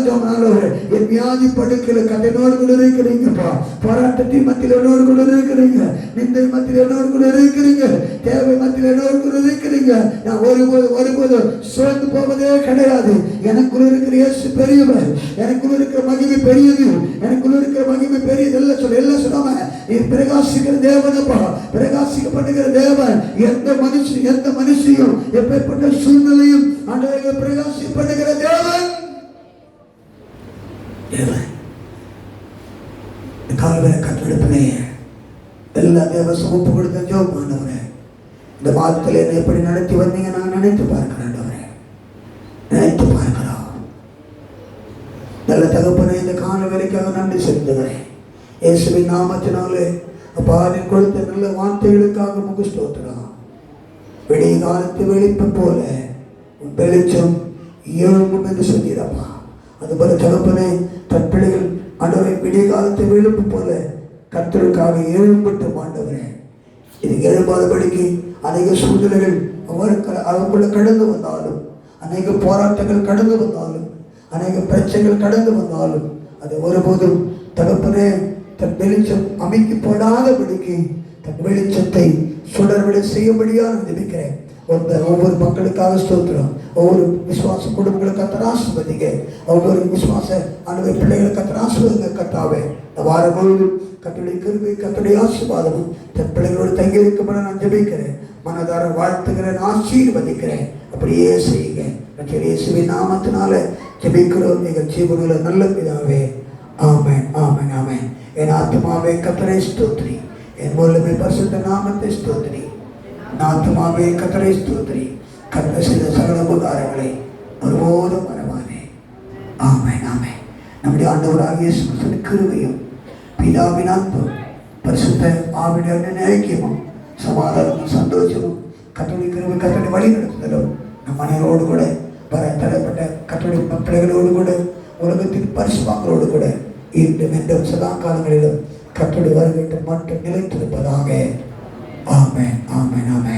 ஜெபம் ஆண்டவரே, என் வியாதி படுக்கையில கர்த்தனோடு கூட இருக்கிறீங்கப்பா. போராட்டத்தின் மத்தியில் என்னோடு கூட இருக்கிறீங்க, நிந்தை மத்தியில் என்னோடு கூட இருக்கிறீங்க, தேவை மத்தியில் என்னோடு கூட இருக்கிறீங்க. நான் ஒருபோது சோர்ந்து போவதே கிடையாது. எனக்குள்ள இருக்கிற இயேசு பெரியவர், எனக்குள்ள இருக்கிற மகிமை பெரியது, எனக்குள்ள இருக்கிற மகிமை பெரியது. எல்லாம் சொல்லாம நீ பிரகாசிக்கிற தேவனப்பா, பிரகாசிக்கப்படுகிற தேவன். எந்த மனுஷியும் எப்பேற்பட்ட சூழ்நிலையும் ஆண்டவரே பிரகாசிக்கப்படுகிற தேவன். காலவேளை கற்றெடுப்பிலே எல்லா தேவ சுமப்பு கொடுத்த ஜோம் ஆண்டவரே, இந்த மாதத்தில் என்னை எப்படி நடத்தி வந்தீங்க நான் நினைத்து பார்க்கிறேன் ஆண்டவரே, நினைத்து பார்க்கிறோம். நல்ல தகப்பனே, இந்த கால வேலைக்காக நன்றி செலுத்துகிறேன். இயேசுவின் நாமத்தினாலே அப்பா நீர் கொடுத்த நல்ல வார்த்தைகளுக்காக உமக்கு ஸ்தோத்திரம். விடிய காலத்து வெளிப்பு போல உன் வெளிச்சம் எழும்பும் என்று சொல்கிறப்பா. அதுபோல தகப்பனே, தன் பிள்ளைகள் ஆண்டவரை விடிய காலத்தை வெளிப்பு போல கர்த்தருக்காக எழும்பட்டு ஆண்டவரே, இது எழும்பாதபடிக்கு அநேக சூழ்நிலைகள் அவருக்குள்ள கடந்து வந்தாலும், அநேக போராட்டங்கள் கடந்து வந்தாலும், அநேக பிரச்சனைகள் கடந்து வந்தாலும், அது ஒருபோதும் தகப்பனே தன் வெளிச்சம் அமைக்கி போடாதபடிக்கு தன் வெளிச்சத்தை சுடர்விட செய்யும்படியாக ஜெபிக்கிறேன். ஒவ்வொரு மக்களுக்காக ஸ்தோத்திரம். ஒவ்வொரு விசுவாச குடும்பங்களுக்கு கர்த்தர் ஆசீர்வதிங்க. ஒவ்வொரு விசுவாச ஆண்டவரே பிள்ளைகளை கர்த்தர் ஆசீர்வதிங்க. கர்த்தாவே, இந்த வாரம் முழுவதும் கர்த்தருடைய கிருபை கர்த்தருடைய ஆசீர்வாதமும் தன் பிள்ளைகளோடு தங்கி இருக்கும்படி நான் ஜெபிக்கிறேன். மனதார வாழ்த்துகிறேன், ஆசீர்வதிக்கிறேன். அப்படியே செய்யுங்க. இயேசுவின் நாமத்தினால ஜெபிக்கிறோம் எங்கள் ஜீவனுள்ள நல்ல பிதாவே. ஆமென், ஆமென், ஆமென். என் ஆத்துமாவே கர்த்தரை ஸ்தோத்திரி, என் முழுமை பரிசுத்த நாமத்தை ஸ்தோத்திரி. ஆத்துமாவே கர்த்தரை ஸ்தோத்திரி, கர்த்தர் செய்த சகல உபகாரங்களை ஒருபோதும் மறவாதே. ஆமென், ஆமென். நம்முடைய ஆண்டவராகிய இயேசு கிறிஸ்துவின் கிருபையும் பிதாவின் அன்பும் பரிசுத்த ஆவியானவரின் ஐக்கியமும் சமாதானமும் சந்தோஷமும் கர்த்தருடைய கிருபை கர்த்தருடைய வழி நடத்துதலும் நம் அனைவரோடு கூட வர தடைப்பட்ட கர்த்தருடைய பிள்ளைகளோடு கூட உலகத்தின் பரிசுத்தங்களோடு கூட இன்றும் என்றும் சதா காலங்களிலும் கர்த்தருடைய வருகை மட்டும் நிலைத்திருப்பதாக. ஆமென், ஆமென், ஆமென்.